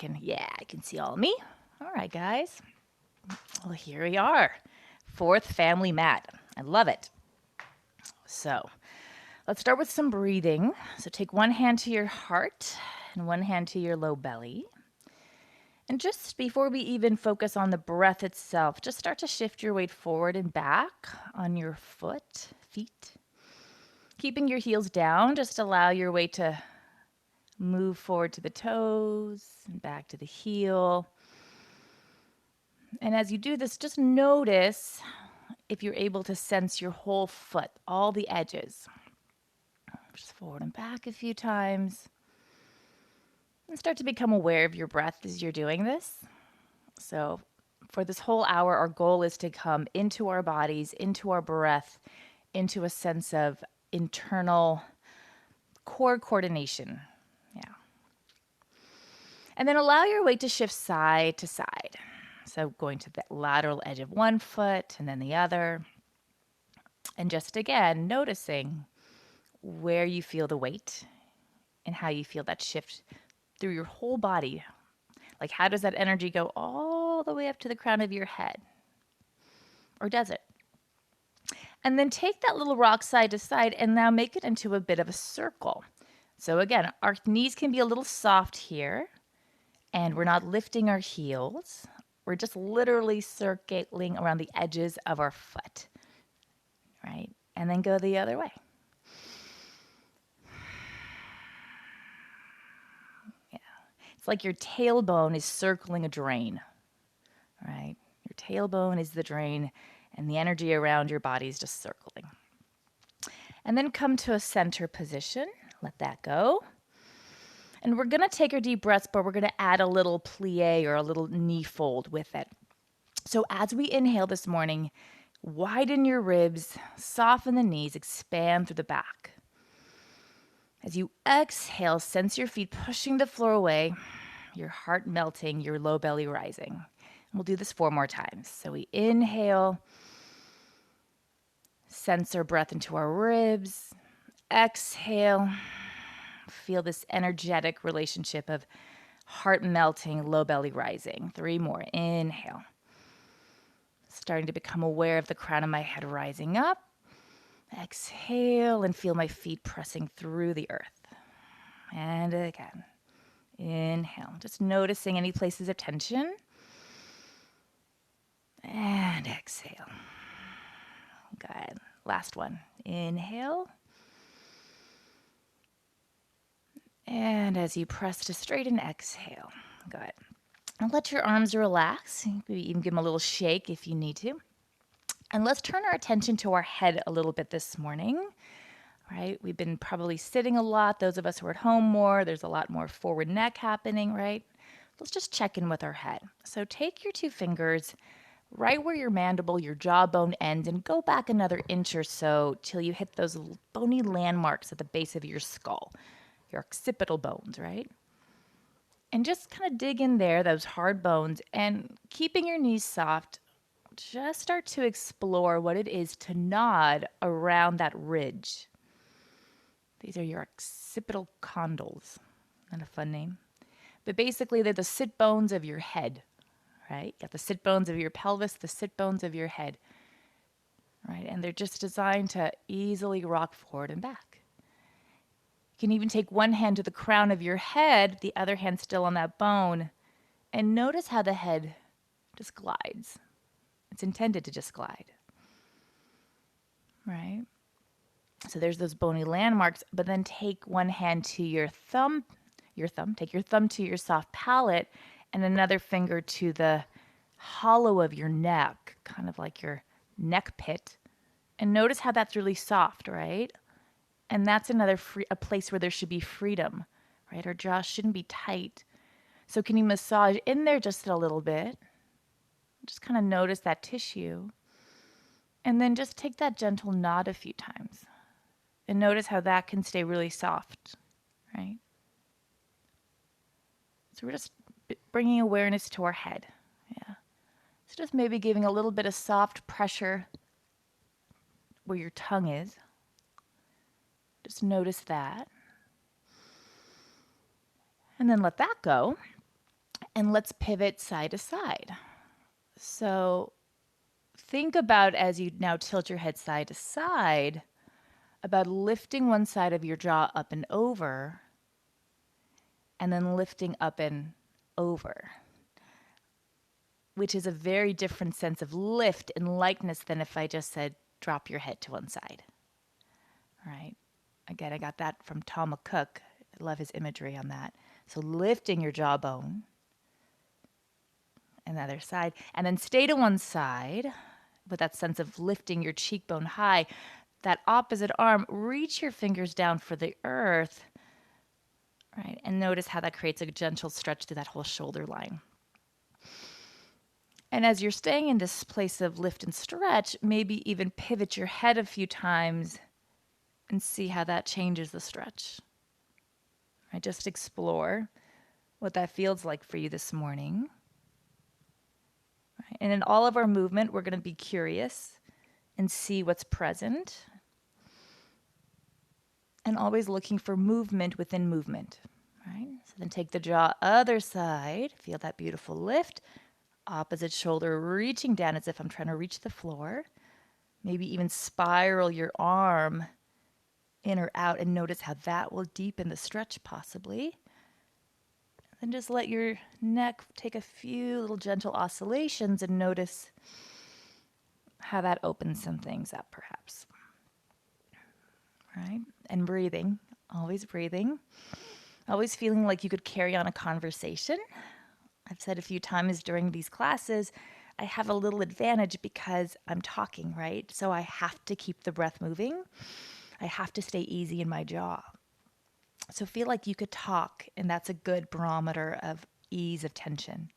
I can see all of me. All right, guys. Well, here we are. Fourth family mat. I love it. So let's start with some breathing. So take one hand to your heart and one hand to your low belly. And just before we even focus on the breath itself, just start to shift your weight forward and back on your feet. Keeping your heels down, just allow your weight to move forward to the toes and back to the heel. And as you do this, just notice if you're able to sense your whole foot, all the edges. Just forward and back a few times. And start to become aware of your breath as you're doing this. So for this whole hour, our goal is to come into our bodies, into our breath, into a sense of internal core coordination. Yeah. And then allow your weight to shift side to side. So going to the lateral edge of one foot and then the other. And just again, noticing where you feel the weight and how you feel that shift through your whole body. Like, how does that energy go all the way up to the crown of your head? Or does it? And then take that little rock side to side and now make it into a bit of a circle. So again, our knees can be a little soft here, and we're not lifting our heels. We're just literally circling around the edges of our foot, right? And then go the other way. Yeah. It's like your tailbone is circling a drain, right? Your tailbone is the drain, and the energy around your body is just circling. And then come to a center position. Let that go. And we're going to take our deep breaths, but we're going to add a little plie or a little knee fold with it. So as we inhale this morning, widen your ribs, soften the knees, expand through the back. As you exhale, sense your feet pushing the floor away, your heart melting, your low belly rising. And we'll do this 4 more times. So we inhale, sense our breath into our ribs. Exhale, feel this energetic relationship of heart melting, low belly rising. 3 more. Inhale. Starting to become aware of the crown of my head rising up. Exhale and feel my feet pressing through the earth. And again. Inhale. Just noticing any places of tension. And exhale. Good. Last one. Inhale. And as you press to straighten, exhale. Good. And let your arms relax. Maybe even give them a little shake if you need to. And let's turn our attention to our head a little bit this morning. Right? We've been probably sitting a lot. Those of us who are at home more, there's a lot more forward neck happening, right? Let's just check in with our head. So take your 2 fingers right where your mandible, your jawbone ends, and go back another inch or so till you hit those bony landmarks at the base of your skull, your occipital bones, right? And just kind of dig in there, those hard bones, and keeping your knees soft, just start to explore what it is to nod around that ridge. These are your occipital condyles. Not a fun name. But basically, they're the sit bones of your head, right? You got the sit bones of your pelvis, the sit bones of your head, right? And they're just designed to easily rock forward and back. You can even take one hand to the crown of your head, the other hand still on that bone, and notice how the head just glides. It's intended to just glide, right? So there's those bony landmarks, but then take one hand to take your thumb to your soft palate and another finger to the hollow of your neck, kind of like your neck pit. And notice how that's really soft, right? And that's a place where there should be freedom, right? Our jaw shouldn't be tight. So can you massage in there just a little bit? Just kind of notice that tissue. And then just take that gentle nod a few times. And notice how that can stay really soft, right? So we're just bringing awareness to our head. Yeah. So just maybe giving a little bit of soft pressure where your tongue is. Just notice that. And then let that go. And let's pivot side to side. So think about, as you now tilt your head side to side, about lifting one side of your jaw up and over, and then lifting up and over, which is a very different sense of lift and lightness than if I just said drop your head to one side. All right. Again, I got that from Tom McCook. I love his imagery on that. So lifting your jawbone, and the other side, and then stay to one side with that sense of lifting your cheekbone high. That opposite arm, reach your fingers down for the earth, right? And notice how that creates a gentle stretch through that whole shoulder line. And as you're staying in this place of lift and stretch, maybe even pivot your head a few times and see how that changes the stretch. Right? Just explore what that feels like for you this morning. Right? And in all of our movement, we're going to be curious and see what's present. And always looking for movement within movement. Right? So then take the jaw other side. Feel that beautiful lift. Opposite shoulder reaching down as if I'm trying to reach the floor. Maybe even spiral your arm in or out and notice how that will deepen the stretch possibly. Then just let your neck take a few little gentle oscillations and notice how that opens some things up perhaps. Right? And breathing, always breathing. Always feeling like you could carry on a conversation. I've said a few times during these classes, I have a little advantage because I'm talking, right? So I have to keep the breath moving. I have to stay easy in my jaw. So feel like you could talk, and that's a good barometer of ease of tension.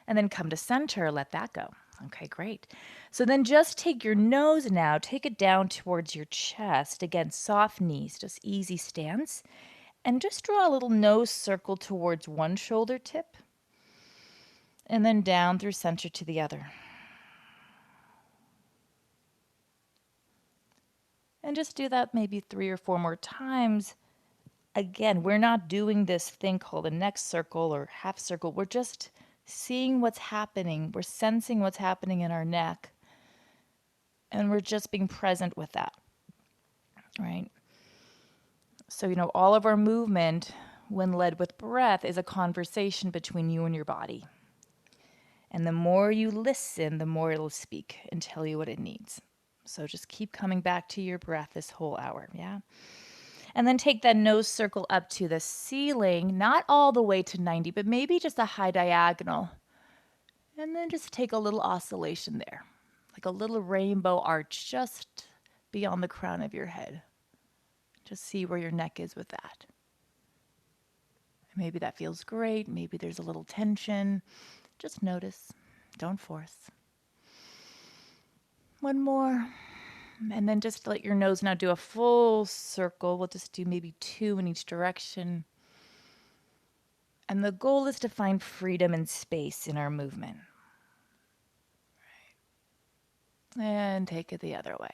And then come to center, let that go. Okay, great. So then just take your nose now, take it down towards your chest. Again, soft knees, just easy stance. And just draw a little nose circle towards one shoulder tip. And then down through center to the other. And just do that maybe 3 or 4 more times. Again, we're not doing this thing called a neck circle or half circle. We're just seeing what's happening. We're sensing what's happening in our neck. And we're just being present with that. Right? So, all of our movement, when led with breath, is a conversation between you and your body. And the more you listen, the more it'll speak and tell you what it needs. So just keep coming back to your breath this whole hour, yeah? And then take that nose circle up to the ceiling, not all the way to 90, but maybe just a high diagonal. And then just take a little oscillation there, like a little rainbow arch just beyond the crown of your head. Just see where your neck is with that. Maybe that feels great. Maybe there's a little tension. Just notice. Don't force. One more. And then just let your nose now do a full circle. We'll just do maybe 2 in each direction. And the goal is to find freedom and space in our movement. Right. And take it the other way.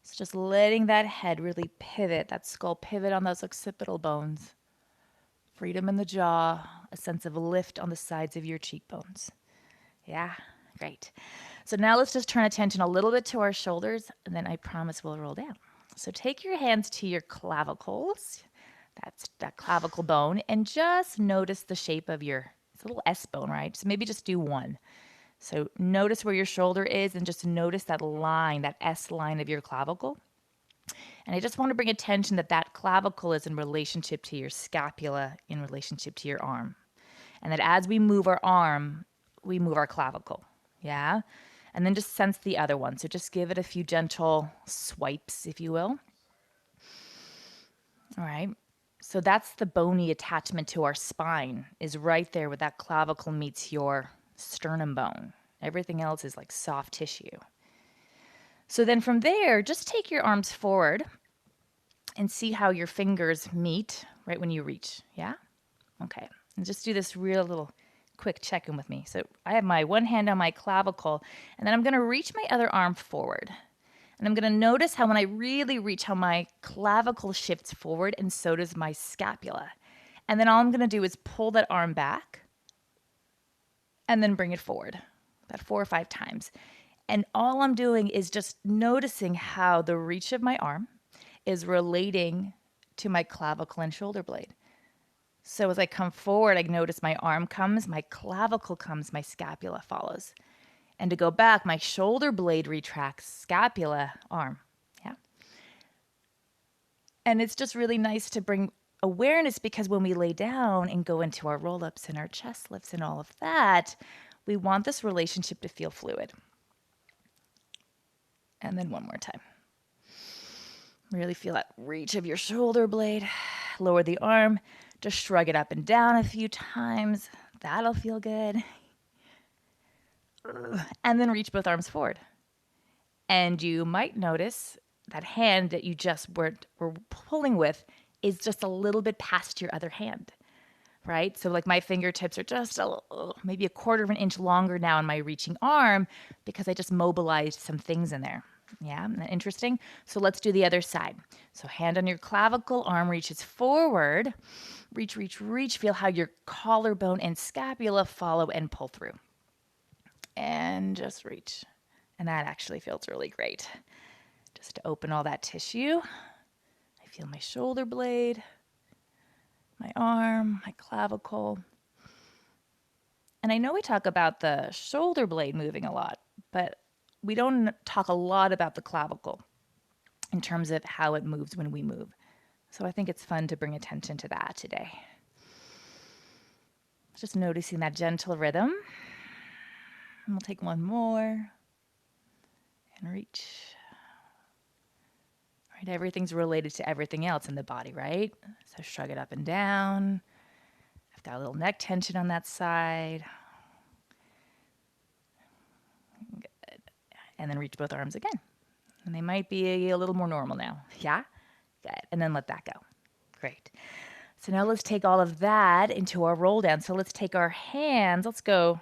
So just letting that head really pivot, that skull pivot on those occipital bones. Freedom in the jaw, a sense of lift on the sides of your cheekbones. Yeah, great. So now let's just turn attention a little bit to our shoulders, and then I promise we'll roll down. So take your hands to your clavicles, that's that clavicle bone, and just notice the shape of it's a little S bone, right? So maybe just do one. So notice where your shoulder is and just notice that line, that S line of your clavicle. And I just want to bring attention that clavicle is in relationship to your scapula, in relationship to your arm. And that as we move our arm, we move our clavicle. Yeah? And then just sense the other one. So just give it a few gentle swipes, if you will. All right. So that's the bony attachment to our spine, is right there where that clavicle meets your sternum bone. Everything else is like soft tissue. So then from there, just take your arms forward and see how your fingers meet right when you reach. Yeah? Okay. And just do this real little quick check-in with me. So I have my one hand on my clavicle, and then I'm going to reach my other arm forward. And I'm going to notice how when I really reach, how my clavicle shifts forward, and so does my scapula. And then all I'm going to do is pull that arm back, and then bring it forward about 4 or 5 times. And all I'm doing is just noticing how the reach of my arm is relating to my clavicle and shoulder blade. So as I come forward, I notice my arm comes, my clavicle comes, my scapula follows. And to go back, my shoulder blade retracts, scapula, arm. Yeah. And it's just really nice to bring awareness, because when we lay down and go into our roll-ups and our chest lifts and all of that, we want this relationship to feel fluid. And then one more time. Really feel that reach of your shoulder blade. Lower the arm. Just shrug it up and down a few times. That'll feel good. And then reach both arms forward. And you might notice that hand that you just were pulling with is just a little bit past your other hand, right? So like my fingertips are just maybe a quarter of an inch longer now in my reaching arm, because I just mobilized some things in there. Yeah, isn't that interesting? So let's do the other side. So hand on your clavicle, arm reaches forward. Reach, reach, reach. Feel how your collarbone and scapula follow and pull through. And just reach. And that actually feels really great. Just to open all that tissue. I feel my shoulder blade, my arm, my clavicle. And I know we talk about the shoulder blade moving a lot, but we don't talk a lot about the clavicle in terms of how it moves when we move. So I think it's fun to bring attention to that today. Just noticing that gentle rhythm. And we'll take one more and reach. Right, everything's related to everything else in the body, right? So shrug it up and down. I've got a little neck tension on that side. Good. And then reach both arms again. And they might be a little more normal now. Yeah? Good. And then let that go. Great. So now let's take all of that into our roll down. So let's take our hands. Let's go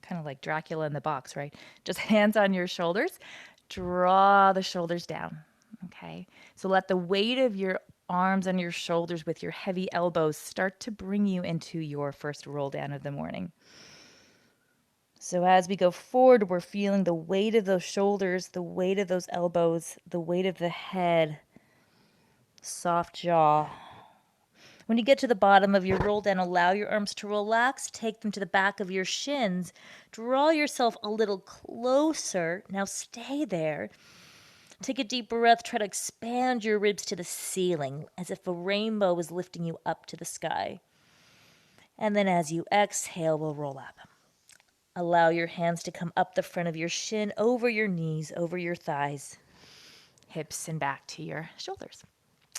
kind of like Dracula in the box, right? Just hands on your shoulders. Draw the shoulders down. Okay. So let the weight of your arms on your shoulders with your heavy elbows start to bring you into your first roll down of the morning. So as we go forward, we're feeling the weight of those shoulders, the weight of those elbows, the weight of the head, soft jaw. When you get to the bottom of your roll down, allow your arms to relax. Take them to the back of your shins. Draw yourself a little closer. Now stay there. Take a deep breath. Try to expand your ribs to the ceiling as if a rainbow was lifting you up to the sky. And then as you exhale, we'll roll up. Allow your hands to come up the front of your shin, over your knees, over your thighs, hips, and back to your shoulders.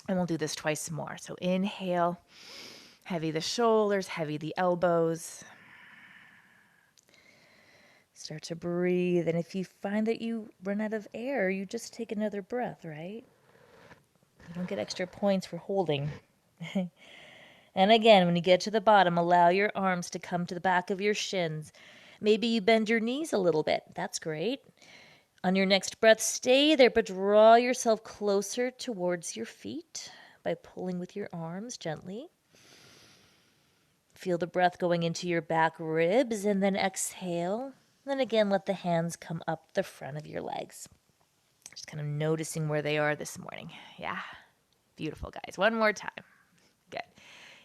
And we'll do this twice more. So inhale, heavy the shoulders, heavy the elbows. Start to breathe. And if you find that you run out of air, you just take another breath, right? You don't get extra points for holding. And again, when you get to the bottom, allow your arms to come to the back of your shins. Maybe you bend your knees a little bit. That's great. On your next breath, stay there, but draw yourself closer towards your feet by pulling with your arms gently. Feel the breath going into your back ribs, and then exhale. Then again, let the hands come up the front of your legs. Just kind of noticing where they are this morning. Yeah, beautiful, guys. One more time. Good.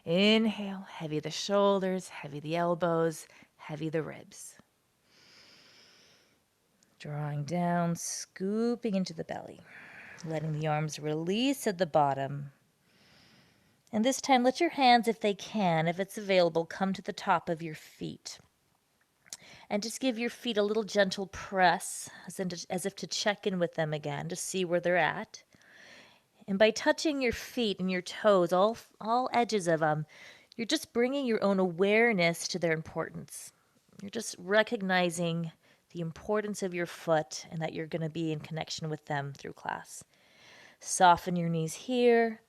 Inhale, heavy the shoulders, heavy the elbows, heavy the ribs. Drawing down, scooping into the belly. Letting the arms release at the bottom. And this time, let your hands, if they can, if it's available, come to the top of your feet. And just give your feet a little gentle press, as if to check in with them again, to see where they're at. And by touching your feet and your toes, all edges of them, you're just bringing your own awareness to their importance. You're just recognizing the importance of your foot and that you're going to be in connection with them through class. Soften your knees here.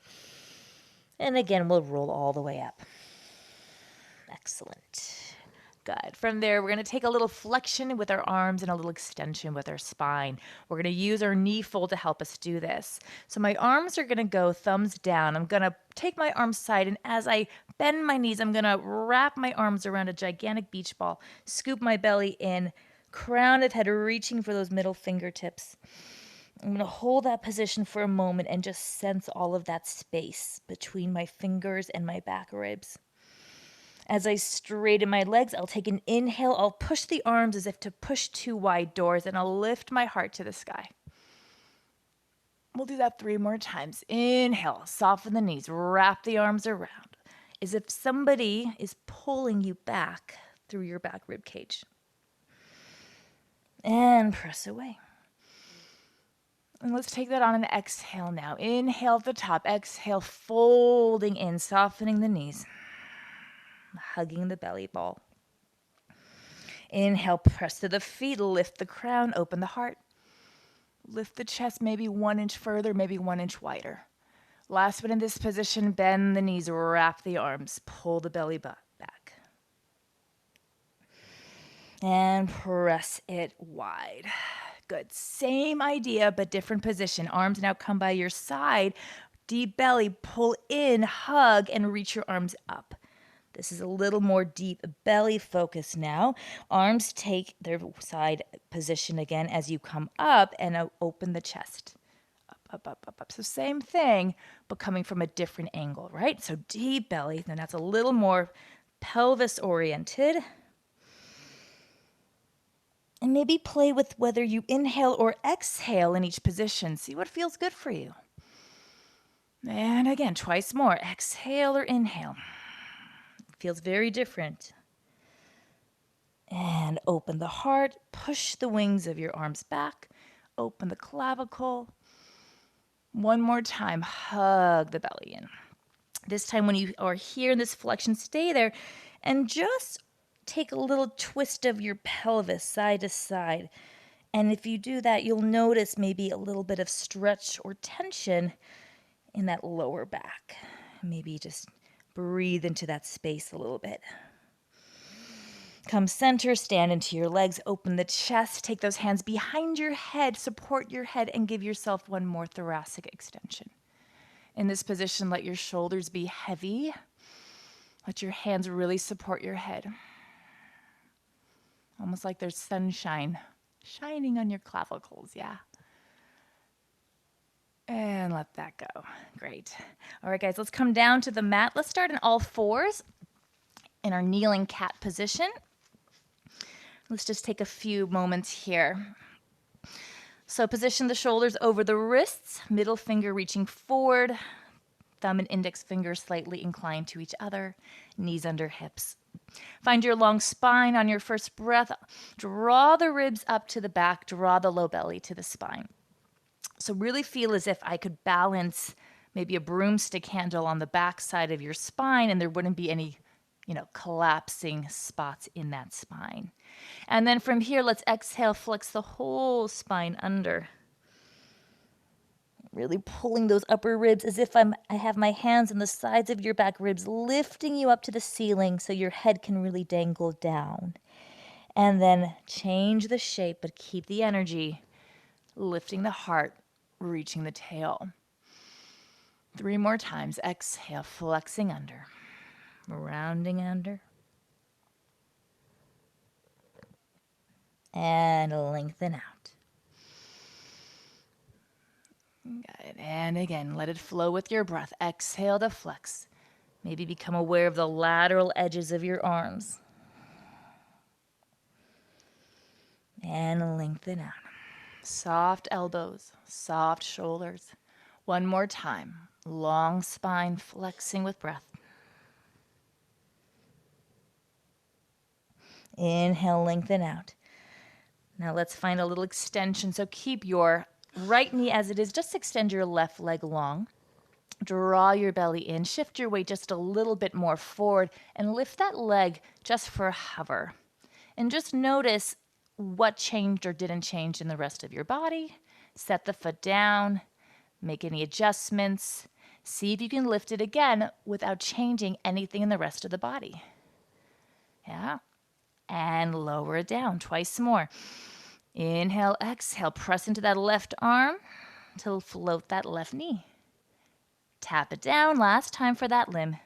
And again, we'll roll all the way up. Excellent. Good. From there, we're going to take a little flexion with our arms and a little extension with our spine. We're going to use our knee fold to help us do this. So my arms are going to go thumbs down. I'm going to take my arms side, and as I bend my knees, I'm going to wrap my arms around a gigantic beach ball, scoop my belly in, crown of head, reaching for those middle fingertips. I'm going to hold that position for a moment and just sense all of that space between my fingers and my back ribs. As I straighten my legs, I'll take an inhale. I'll push the arms as if to push two wide doors, and I'll lift my heart to the sky. We'll do that 3 more times. Inhale, soften the knees, wrap the arms around, as if somebody is pulling you back through your back rib cage. And press away. And let's take that on an exhale now. Inhale at the top, exhale, folding in, softening the knees, hugging the belly ball. Inhale, press to the feet, lift the crown, open the heart. Lift the chest maybe 1 inch further, maybe 1 inch wider. Last but in this position, bend the knees, wrap the arms, pull the belly back. And press it wide. Good. Same idea, but different position. Arms now come by your side. Deep belly, pull in, hug, and reach your arms up. This is a little more deep belly focus now. Arms take their side position again as you come up and open the chest. Up. So same thing, but coming from a different angle, right? So deep belly, then that's a little more pelvis oriented. And maybe play with whether you inhale or exhale in each position. See what feels good for you. And again, twice more. Exhale or inhale. Feels very different. And open the heart. Push the wings of your arms back. Open the clavicle. One more time. Hug the belly in. This time when you are here in this flexion, stay there and just take a little twist of your pelvis side to side. And if you do that, you'll notice maybe a little bit of stretch or tension in that lower back. Maybe just breathe into that space a little bit. Come center, stand into your legs, open the chest, take those hands behind your head, support your head, and give yourself one more thoracic extension. In this position, let your shoulders be heavy. Let your hands really support your head. Almost like there's sunshine shining on your clavicles, yeah? And let that go. Great. All right, guys, let's come down to the mat. Let's start in all fours in our kneeling cat position. Let's just take a few moments here. So position the shoulders over the wrists, middle finger reaching forward, thumb and index finger slightly inclined to each other, knees under hips. Find your long spine on your first breath. Draw the ribs up to the back, draw the low belly to the spine. So really feel as if I could balance maybe a broomstick handle on the back side of your spine and there wouldn't be any, collapsing spots in that spine. And then from here, let's exhale, flex the whole spine under. Really pulling those upper ribs as if I have my hands on the sides of your back ribs, lifting you up to the ceiling so your head can really dangle down. And then change the shape, but keep the energy, lifting the heart, reaching the tail. 3 more times. Exhale, flexing under, rounding under. And lengthen out. Got it. And again, let it flow with your breath. Exhale to flex. Maybe become aware of the lateral edges of your arms. And lengthen out. Soft elbows, soft shoulders. 1 more time. Long spine, flexing with breath. Inhale, lengthen out. Now let's find a little extension. So keep your right knee as it is. Just extend your left leg long. Draw your belly in. Shift your weight just a little bit more forward and lift that leg just for a hover. And just notice what changed or didn't change in the rest of your body. Set the foot down. Make any adjustments. See if you can lift it again without changing anything in the rest of the body. Yeah. And lower it down twice more. Inhale, exhale, press into that left arm to float that left knee. Tap it down, last time for that limb.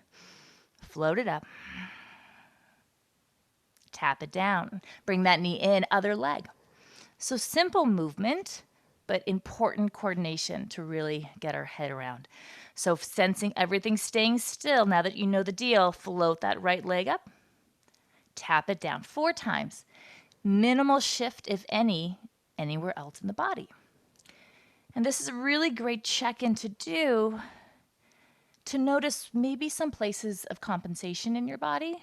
Float it up. Tap it down. Bring that knee in, other leg. So simple movement, but important coordination to really get our head around. So sensing everything staying still, now that you know the deal, float that right leg up. Tap it down 4 times. Minimal shift, if any, anywhere else in the body. And this is a really great check-in to do to notice maybe some places of compensation in your body.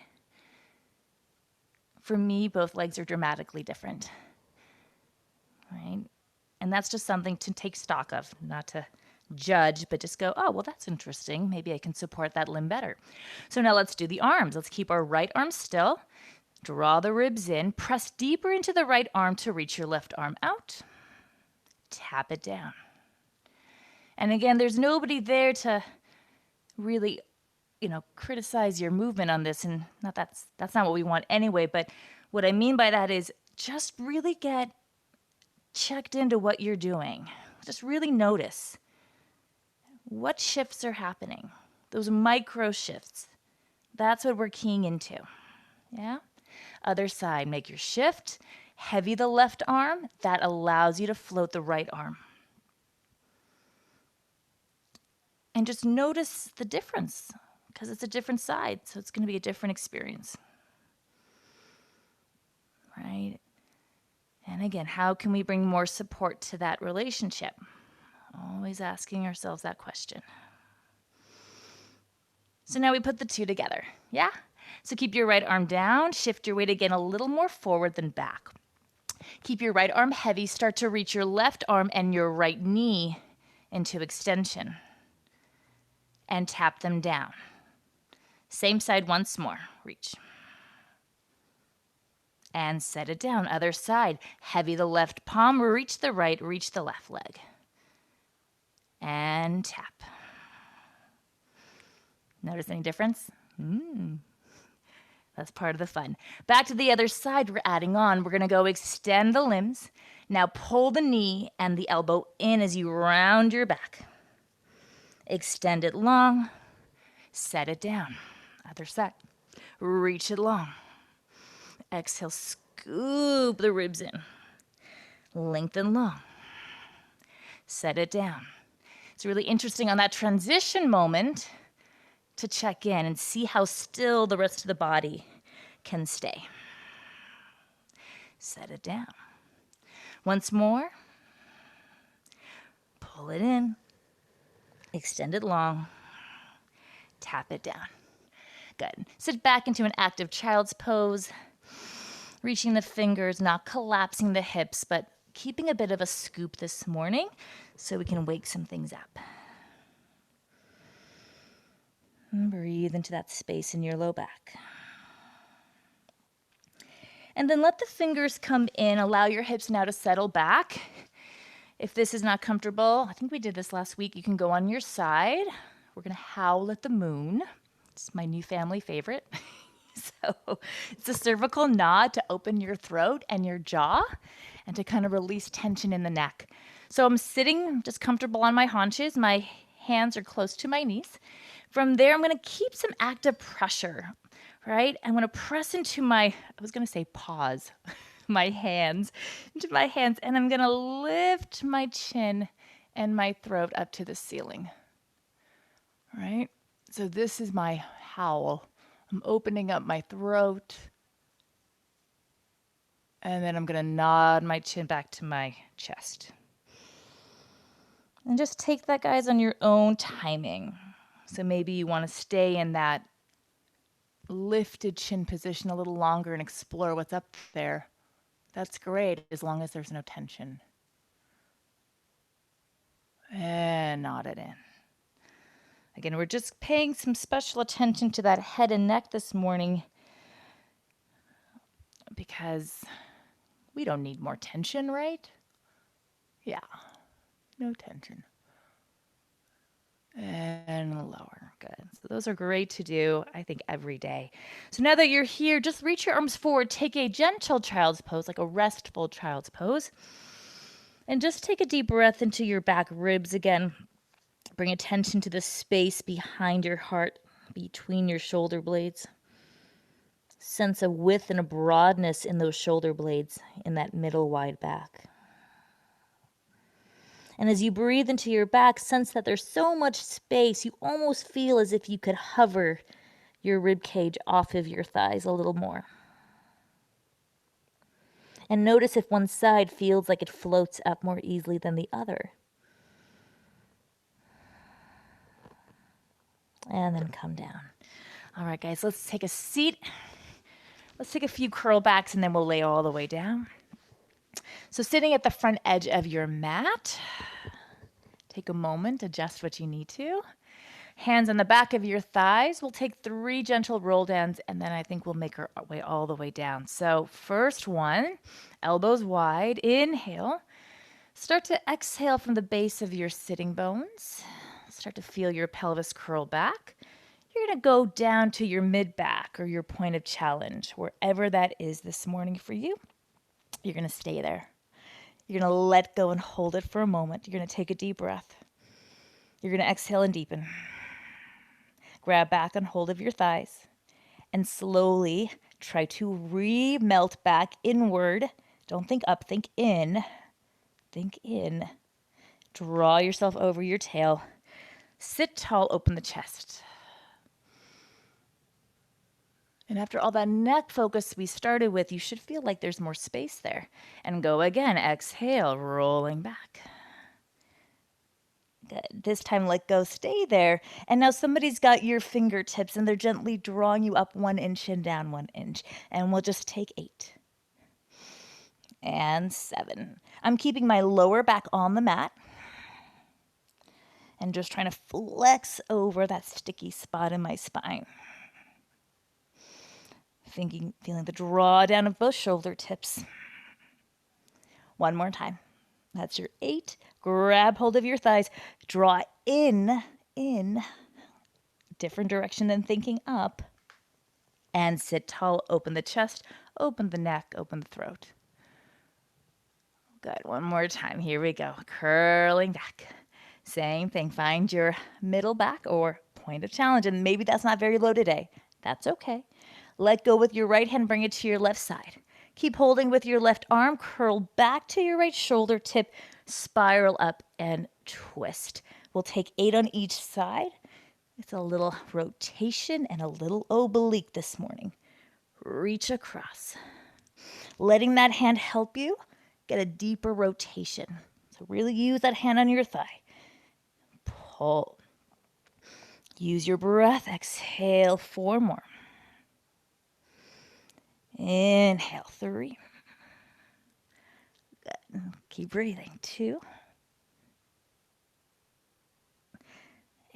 For me, both legs are dramatically different, right? And that's just something to take stock of, not to judge, but just go, oh, well, that's interesting. Maybe I can support that limb better. So now let's do the arms. Let's keep our right arm still. Draw the ribs in. Press deeper into the right arm to reach your left arm out. Tap it down. And again, there's nobody there to really, criticize your movement on this. And that's not what we want anyway. But what I mean by that is just really get checked into what you're doing. Just really notice what shifts are happening. Those micro shifts. That's what we're keying into. Yeah? Other side, make your shift. Heavy the left arm. That allows you to float the right arm. And just notice the difference because it's a different side. So it's going to be a different experience. Right? And again, how can we bring more support to that relationship? Always asking ourselves that question. So now we put the two together. Yeah? So keep your right arm down. Shift your weight again a little more forward than back. Keep your right arm heavy. Start to reach your left arm and your right knee into extension. And tap them down. Same side once more. Reach. And set it down. Other side. Heavy the left palm. Reach the right. Reach the left leg. And tap. Notice any difference? That's part of the fun. Back to the other side, we're adding on. We're going to go extend the limbs. Now pull the knee and the elbow in as you round your back. Extend it long. Set it down. Other side. Reach it long. Exhale, scoop the ribs in. Lengthen long. Set it down. It's really interesting on that transition moment to check in and see how still the rest of the body can stay. Set it down. Once more. Pull it in. Extend it long. Tap it down. Good. Sit back into an active child's pose. Reaching the fingers, not collapsing the hips, but keeping a bit of a scoop this morning so we can wake some things up. And breathe into that space in your low back. And then let the fingers come in. Allow your hips now to settle back. If this is not comfortable, I think we did this last week, you can go on your side. We're going to howl at the moon. It's my new family favorite. So it's a cervical nod to open your throat and your jaw and to kind of release tension in the neck. So I'm sitting just comfortable on my haunches. My hands are close to my knees. From there, I'm going to keep some active pressure, right? I'm going to press into paws, my hands, into my hands, and I'm going to lift my chin and my throat up to the ceiling, right? So this is my howl. I'm opening up my throat, and then I'm going to nod my chin back to my chest. And just take that, guys, on your own timing. So maybe you want to stay in that lifted chin position a little longer and explore what's up there. That's great, as long as there's no tension. And nod it in. Again, we're just paying some special attention to that head and neck this morning because we don't need more tension, right? Yeah, no tension. and lower. Good. So those are great to do, I think, every day. So now that you're here, just reach your arms forward. Take a gentle child's pose, like a restful child's pose. And just take a deep breath into your back ribs again. Bring attention to the space behind your heart, between your shoulder blades. Sense a width and a broadness in those shoulder blades, in that middle wide back. And as you breathe into your back, sense that there's so much space, you almost feel as if you could hover your rib cage off of your thighs a little more. And notice if one side feels like it floats up more easily than the other. And then come down. All right, guys, let's take a seat. Let's take a few curl backs and then we'll lay all the way down. So sitting at the front edge of your mat, take a moment, adjust what you need to. Hands on the back of your thighs. We'll take 3 gentle roll downs, and then I think we'll make our way all the way down. So first one, elbows wide. Inhale. Start to exhale from the base of your sitting bones. Start to feel your pelvis curl back. You're going to go down to your mid-back or your point of challenge, wherever that is this morning for you. You're going to stay there. You're going to let go and hold it for a moment. You're going to take a deep breath. You're going to exhale and deepen. Grab back on hold of your thighs and slowly try to re-melt back inward. Don't think up, think in. Think in. Draw yourself over your tail. Sit tall, open the chest. And after all that neck focus we started with, you should feel like there's more space there. And go again. Exhale, rolling back. Good. This time, let go, stay there. And now somebody's got your fingertips and they're gently drawing you up 1 inch and down 1 inch. And we'll just take 8 and 7. I'm keeping my lower back on the mat and just trying to flex over that sticky spot in my spine. Feeling the drawdown of both shoulder tips. One more time. That's your 8. Grab hold of your thighs. Draw in, different direction than thinking up. And sit tall. Open the chest, open the neck, open the throat. Good. One more time. Here we go. Curling back. Same thing. Find your middle back or point of challenge. And maybe that's not very low today. That's okay. Let go with your right hand. Bring it to your left side. Keep holding with your left arm. Curl back to your right shoulder tip. Spiral up and twist. We'll take 8 on each side. It's a little rotation and a little oblique this morning. Reach across. Letting that hand help you get a deeper rotation. So really use that hand on your thigh. Pull. Use your breath. Exhale 4 more. Inhale 3. Good. Keep breathing. 2.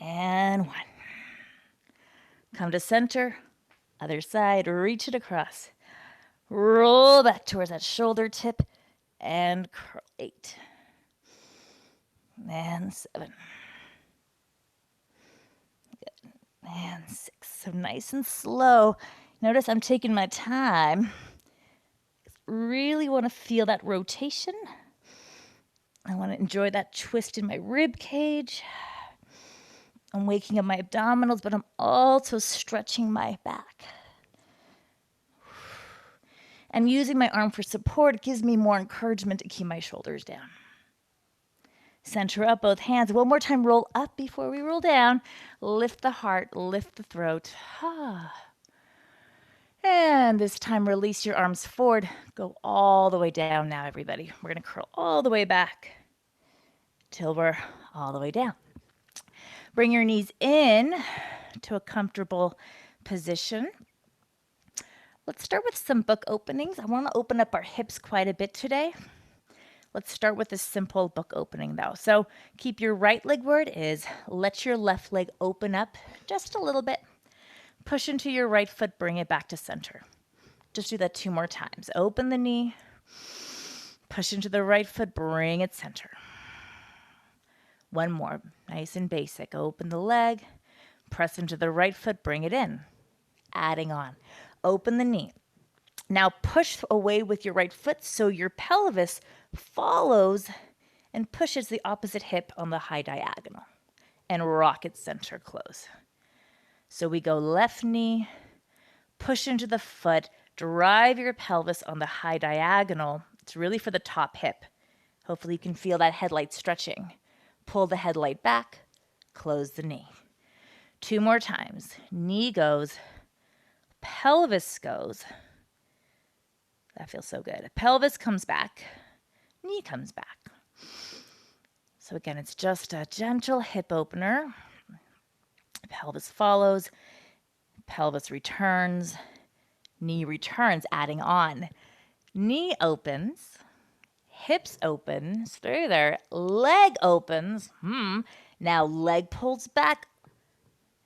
And 1. Come to center. Other side. Reach it across. Roll back towards that shoulder tip. And curl. 8. And 7. Good. And 6. So nice and slow. Notice I'm taking my time. Really want to feel that rotation. I want to enjoy that twist in my rib cage. I'm waking up my abdominals, but I'm also stretching my back. And using my arm for support gives me more encouragement to keep my shoulders down. Center up, both hands. One more time, roll up before we roll down. Lift the heart, lift the throat. And this time, release your arms forward. Go all the way down now, everybody. We're going to curl all the way back till we're all the way down. Bring your knees in to a comfortable position. Let's start with some book openings. I want to open up our hips quite a bit today. Let's start with a simple book opening, though. So keep your right leg where it is. Let your left leg open up just a little bit. Push into your right foot, bring it back to center. Just do that 2 more times. Open the knee, push into the right foot, bring it center. One more, nice and basic. Open the leg, press into the right foot, bring it in. Adding on. Open the knee. Now push away with your right foot so your pelvis follows and pushes the opposite hip on the high diagonal. And rock it center close. So we go left knee, push into the foot, drive your pelvis on the high diagonal. It's really for the top hip. Hopefully you can feel that headlight stretching. Pull the headlight back, close the knee. 2 more times. Knee goes, pelvis goes. That feels so good. Pelvis comes back, knee comes back. So again, it's just a gentle hip opener. Pelvis follows, pelvis returns, knee returns, adding on. Knee opens, hips open, stay there, leg opens. Now leg pulls back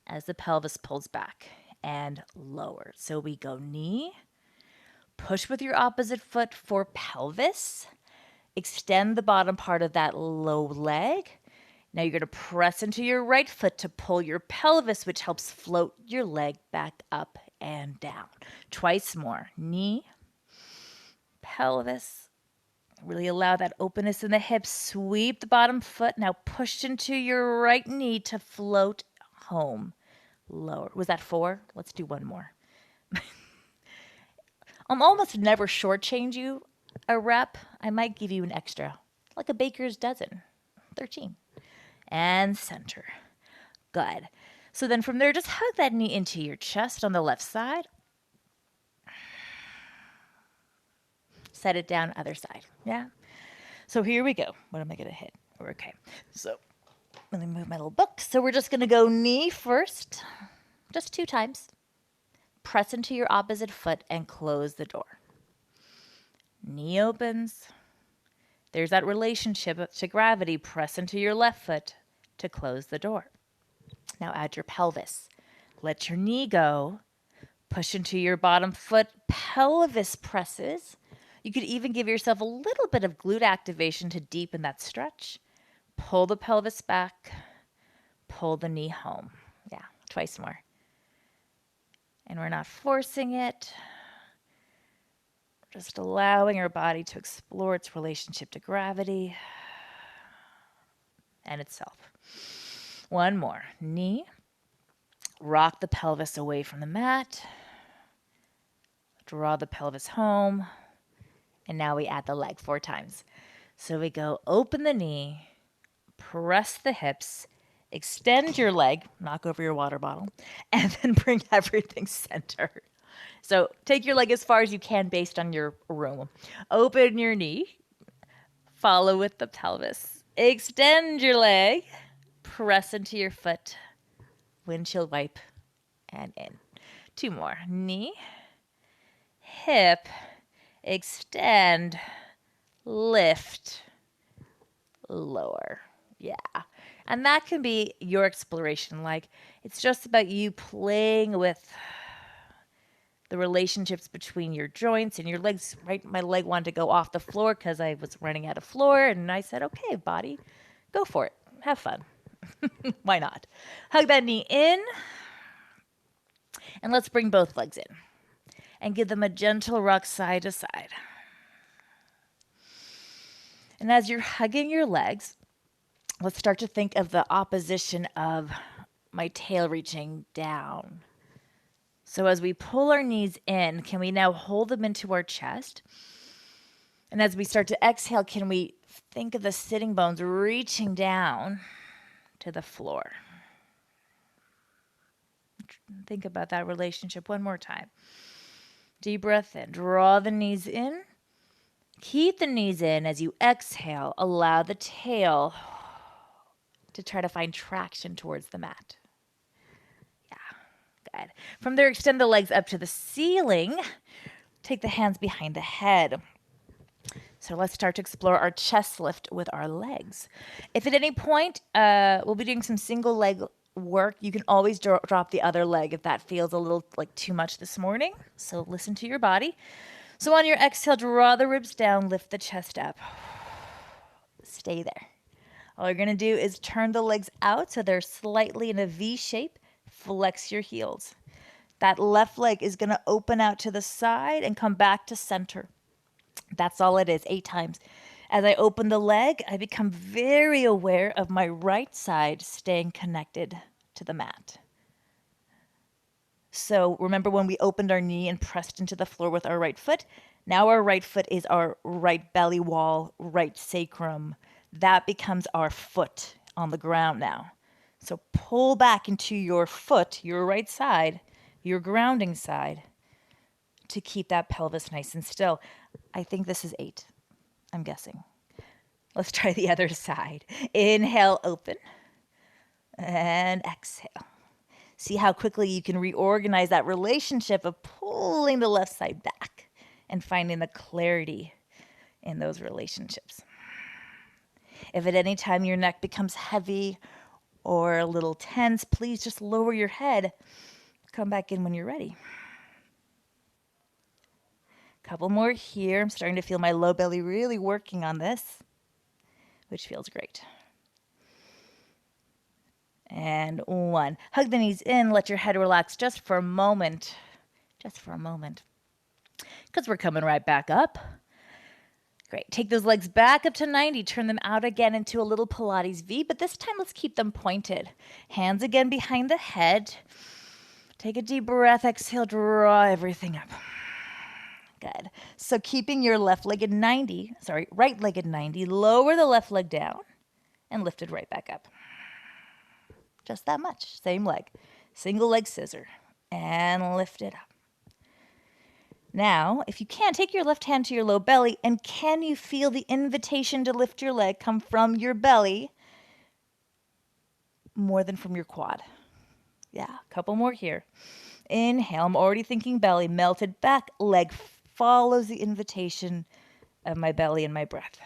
as the pelvis pulls back and lower. So we go knee, push with your opposite foot for pelvis, extend the bottom part of that low leg. Now you're going to press into your right foot to pull your pelvis, which helps float your leg back up and down. Twice more. Knee, pelvis. Really allow that openness in the hips. Sweep the bottom foot. Now push into your right knee to float home. Lower. Was that 4? Let's do one more. I'll almost never shortchange you a rep. I might give you an extra, like a baker's dozen. 13. And center. Good. So then from there, just hug that knee into your chest on the left side. Set it down, other side. Yeah? So here we go. What am I going to hit? Okay. So let me move my little book. So we're just going to go knee first, just 2 times. Press into your opposite foot and close the door. Knee opens. There's that relationship to gravity. Press into your left foot to close the door. Now add your pelvis. Let your knee go. Push into your bottom foot. Pelvis presses. You could even give yourself a little bit of glute activation to deepen that stretch. Pull the pelvis back. Pull the knee home. Yeah, twice more. And we're not forcing it. Just allowing our body to explore its relationship to gravity and itself. One more. Knee. Rock the pelvis away from the mat. Draw the pelvis home. And now we add the leg 4 times. So we go open the knee, press the hips, extend your leg, knock over your water bottle, and then bring everything center. So take your leg as far as you can based on your room. Open your knee, follow with the pelvis. Extend your leg, press into your foot, windshield wipe, and in. 2 more. Knee, hip, extend, lift, lower. Yeah. And that can be your exploration. Like, it's just about you playing with the relationships between your joints and your legs. Right? My leg wanted to go off the floor because I was running out of floor. And I said, okay, body, go for it. Have fun. Why not? Hug that knee in. And let's bring both legs in. And give them a gentle rock side to side. And as you're hugging your legs, let's start to think of the opposition of my tail reaching down. So as we pull our knees in, can we now hold them into our chest? And as we start to exhale, can we think of the sitting bones reaching down to the floor? Think about that relationship one more time. Deep breath in. Draw the knees in. Keep the knees in as you exhale. Allow the tail to try to find traction towards the mat. Yeah, good. From there, extend the legs up to the ceiling. Take the hands behind the head. So let's start to explore our chest lift with our legs. If at any point we'll be doing some single leg work, you can always drop the other leg if that feels a little like too much this morning. So listen to your body. So on your exhale, draw the ribs down, lift the chest up. Stay there. All you're going to do is turn the legs out so they're slightly in a V shape. Flex your heels. That left leg is going to open out to the side and come back to center. That's all it is, 8 times. As I open the leg, I become very aware of my right side staying connected to the mat. So remember when we opened our knee and pressed into the floor with our right foot? Now our right foot is our right belly wall, right sacrum. That becomes our foot on the ground now. So pull back into your foot, your right side, your grounding side, to keep that pelvis nice and still. I think this is 8. I'm guessing. Let's try the other side. Inhale, open, and exhale. See how quickly you can reorganize that relationship of pulling the left side back and finding the clarity in those relationships. If at any time your neck becomes heavy or a little tense, please just lower your head. Come back in when you're ready. Couple more here. I'm starting to feel my low belly really working on this, which feels great. And 1. Hug the knees in. Let your head relax just for a moment. Just for a moment. Because we're coming right back up. Great. Take those legs back up to 90. Turn them out again into a little Pilates V, but this time let's keep them pointed. Hands again behind the head. Take a deep breath. Exhale. Draw everything up. Good. So keeping your right leg at 90, lower the left leg down and lift it right back up. Just that much. Same leg. Single leg scissor. And lift it up. Now, if you can, take your left hand to your low belly, and can you feel the invitation to lift your leg come from your belly more than from your quad? Yeah, a couple more here. Inhale, I'm already thinking belly, melted back, leg follows the invitation of my belly and my breath.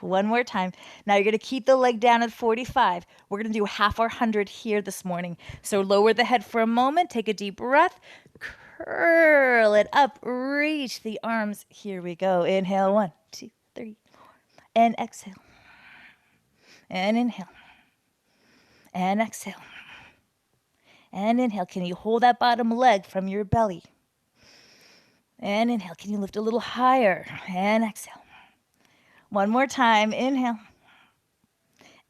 One more time. Now you're going to keep the leg down at 45. We're going to do half our 100 here this morning. So lower the head for a moment. Take a deep breath. Curl it up. Reach the arms. Here we go. Inhale. 1, 2, 3, 4. And exhale. And inhale. And exhale. And inhale. Can you hold that bottom leg from your belly? And inhale. Can you lift a little higher? And exhale. One more time. Inhale.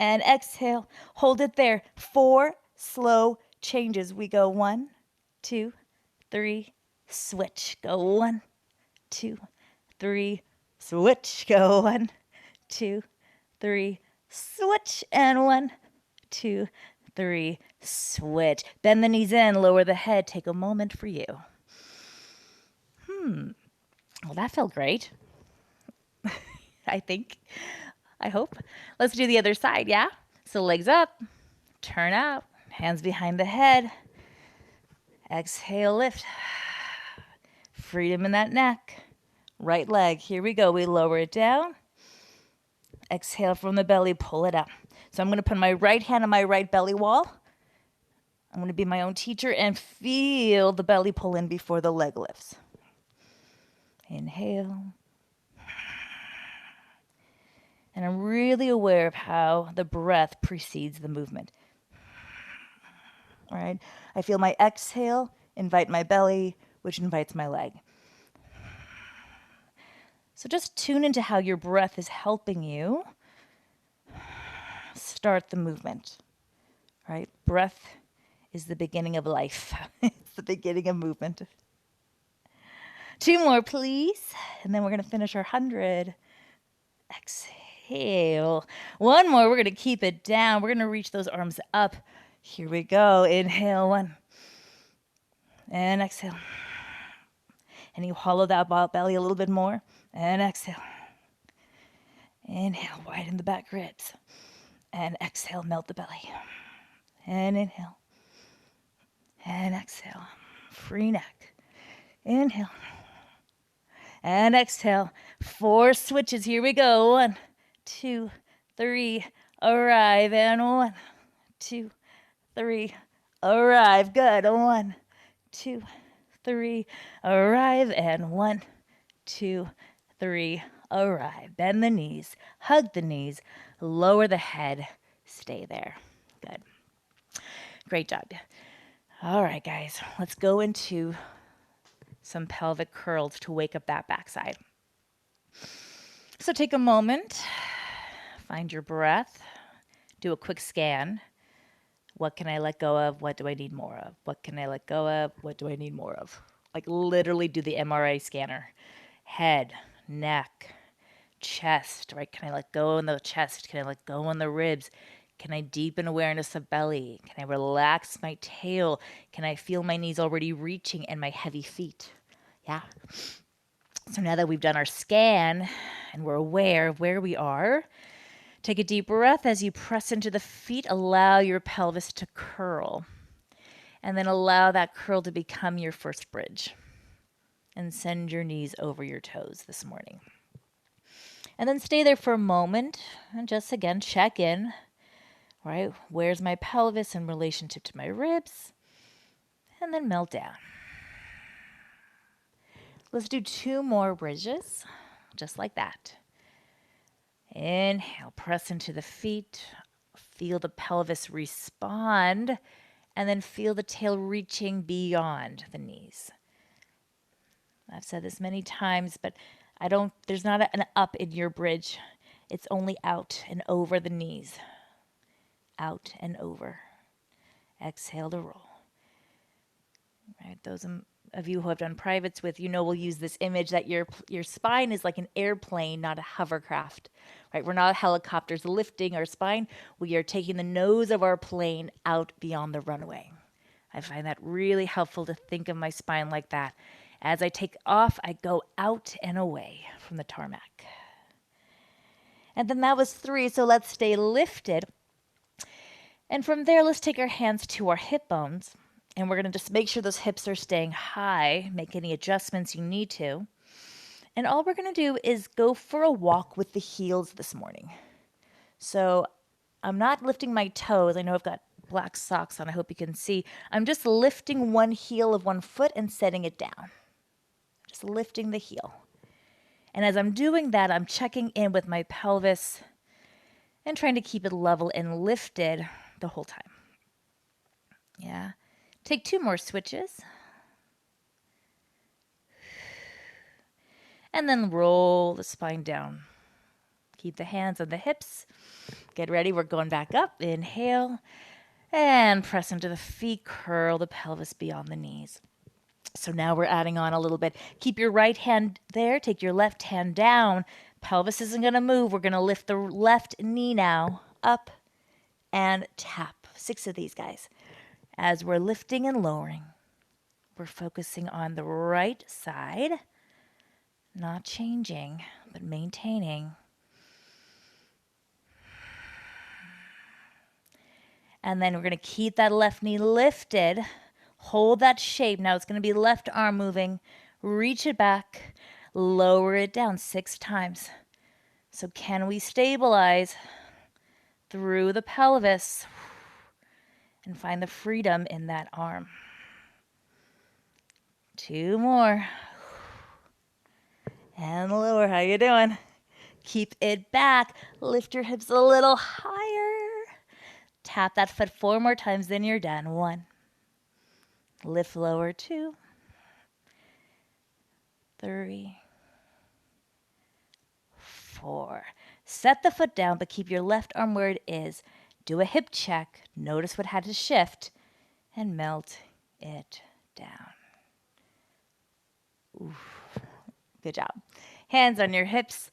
And exhale. Hold it there. 4 slow changes. We go 1, 2, 3, switch. Go 1, 2, 3, switch. Go 1, 2, 3, switch. And 1, 2, 3, switch. Bend the knees in, lower the head. Take a moment for you. Well, that felt great. I think. I hope. Let's do the other side, yeah? So legs up, turn out, hands behind the head. Exhale, lift. Freedom in that neck. Right leg, here we go. We lower it down. Exhale from the belly, pull it up. So I'm going to put my right hand on my right belly wall. I'm going to be my own teacher and feel the belly pull in before the leg lifts. Inhale. And I'm really aware of how the breath precedes the movement. All right. I feel my exhale invite my belly, which invites my leg. So just tune into how your breath is helping you start the movement. All right. Breath is the beginning of life. It's the beginning of movement. 2 more, please. And then we're going to finish our 100. Exhale. 1 more. We're going to keep it down. We're going to reach those arms up. Here we go. Inhale. 1. And exhale. And you hollow that belly a little bit more. And exhale. Inhale. Widen the back ribs. And exhale. Melt the belly. And inhale. And exhale. Free neck. Inhale. And exhale. 4 switches. Here we go. 1, 2, 3. Arrive. And 1, 2, 3. Arrive. Good. 1, 2, 3. Arrive. And 1, 2, 3. All right, bend the knees, hug the knees, lower the head, stay there. Good. Great job. All right, guys, let's go into some pelvic curls to wake up that backside. So take a moment, find your breath, do a quick scan. What can I let go of? What do I need more of? What can I let go of? What do I need more of? Like literally do the MRI scanner. Head, neck, chest, right? Can I let go in the chest? Can I let go in the ribs? Can I deepen awareness of belly? Can I relax my tail? Can I feel my knees already reaching and my heavy feet? Yeah. So now that we've done our scan and we're aware of where we are, take a deep breath as you press into the feet. Allow your pelvis to curl. And then allow that curl to become your first bridge. And send your knees over your toes this morning. And then stay there for a moment and just again check in. Right? Where's my pelvis in relationship to my ribs? And then melt down. Let's do 2 more bridges, just like that. Inhale, press into the feet. Feel the pelvis respond. And then feel the tail reaching beyond the knees. I've said this many times, but there's not an up in your bridge. It's only out and over the knees. Out and over. Exhale to roll. Right, those of you who have done privates with, we'll use this image that your spine is like an airplane, not a hovercraft. Right, we're not helicopters lifting our spine. We are taking the nose of our plane out beyond the runway. I find that really helpful to think of my spine like that. As I take off, I go out and away from the tarmac. And then that was 3, so let's stay lifted. And from there, let's take our hands to our hip bones. And we're going to just make sure those hips are staying high, make any adjustments you need to. And all we're going to do is go for a walk with the heels this morning. So I'm not lifting my toes. I know I've got black socks on. I hope you can see. I'm just lifting one heel of one foot and setting it down. Just lifting the heel. And as I'm doing that, I'm checking in with my pelvis and trying to keep it level and lifted the whole time. Yeah. Take 2 more switches. And then roll the spine down. Keep the hands on the hips. Get ready. We're going back up. Inhale. And press into the feet. Curl the pelvis beyond the knees. So now we're adding on a little bit. Keep your right hand there. Take your left hand down. Pelvis isn't going to move. We're going to lift the left knee now. Up and tap. 6 of these, guys. As we're lifting and lowering, we're focusing on the right side. Not changing, but maintaining. And then we're going to keep that left knee lifted. Hold that shape. Now it's going to be left arm moving. Reach it back. Lower it down 6 times. So can we stabilize through the pelvis and find the freedom in that arm? 2 more. And lower. How you doing? Keep it back. Lift your hips a little higher. Tap that foot 4 more times, then you're done. 1. Lift lower. 2. 3. 4. Set the foot down, but keep your left arm where it is. Do a hip check. Notice what had to shift. And melt it down. Oof. Good job. Hands on your hips.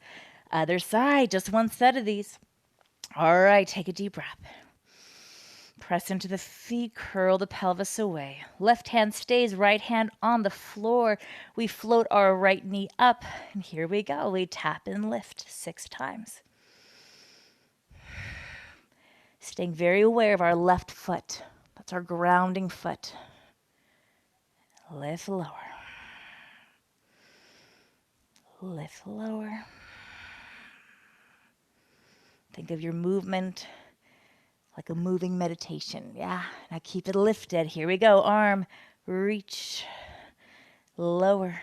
Other side. Just 1 set of these. All right. Take a deep breath. Press into the feet, curl the pelvis away. Left hand stays, right hand on the floor. We float our right knee up, and here we go. We tap and lift 6 times. Staying very aware of our left foot. That's our grounding foot. Lift lower. Lift lower. Think of your movement like a moving meditation. Yeah. Now keep it lifted. Here we go. Arm, reach, lower,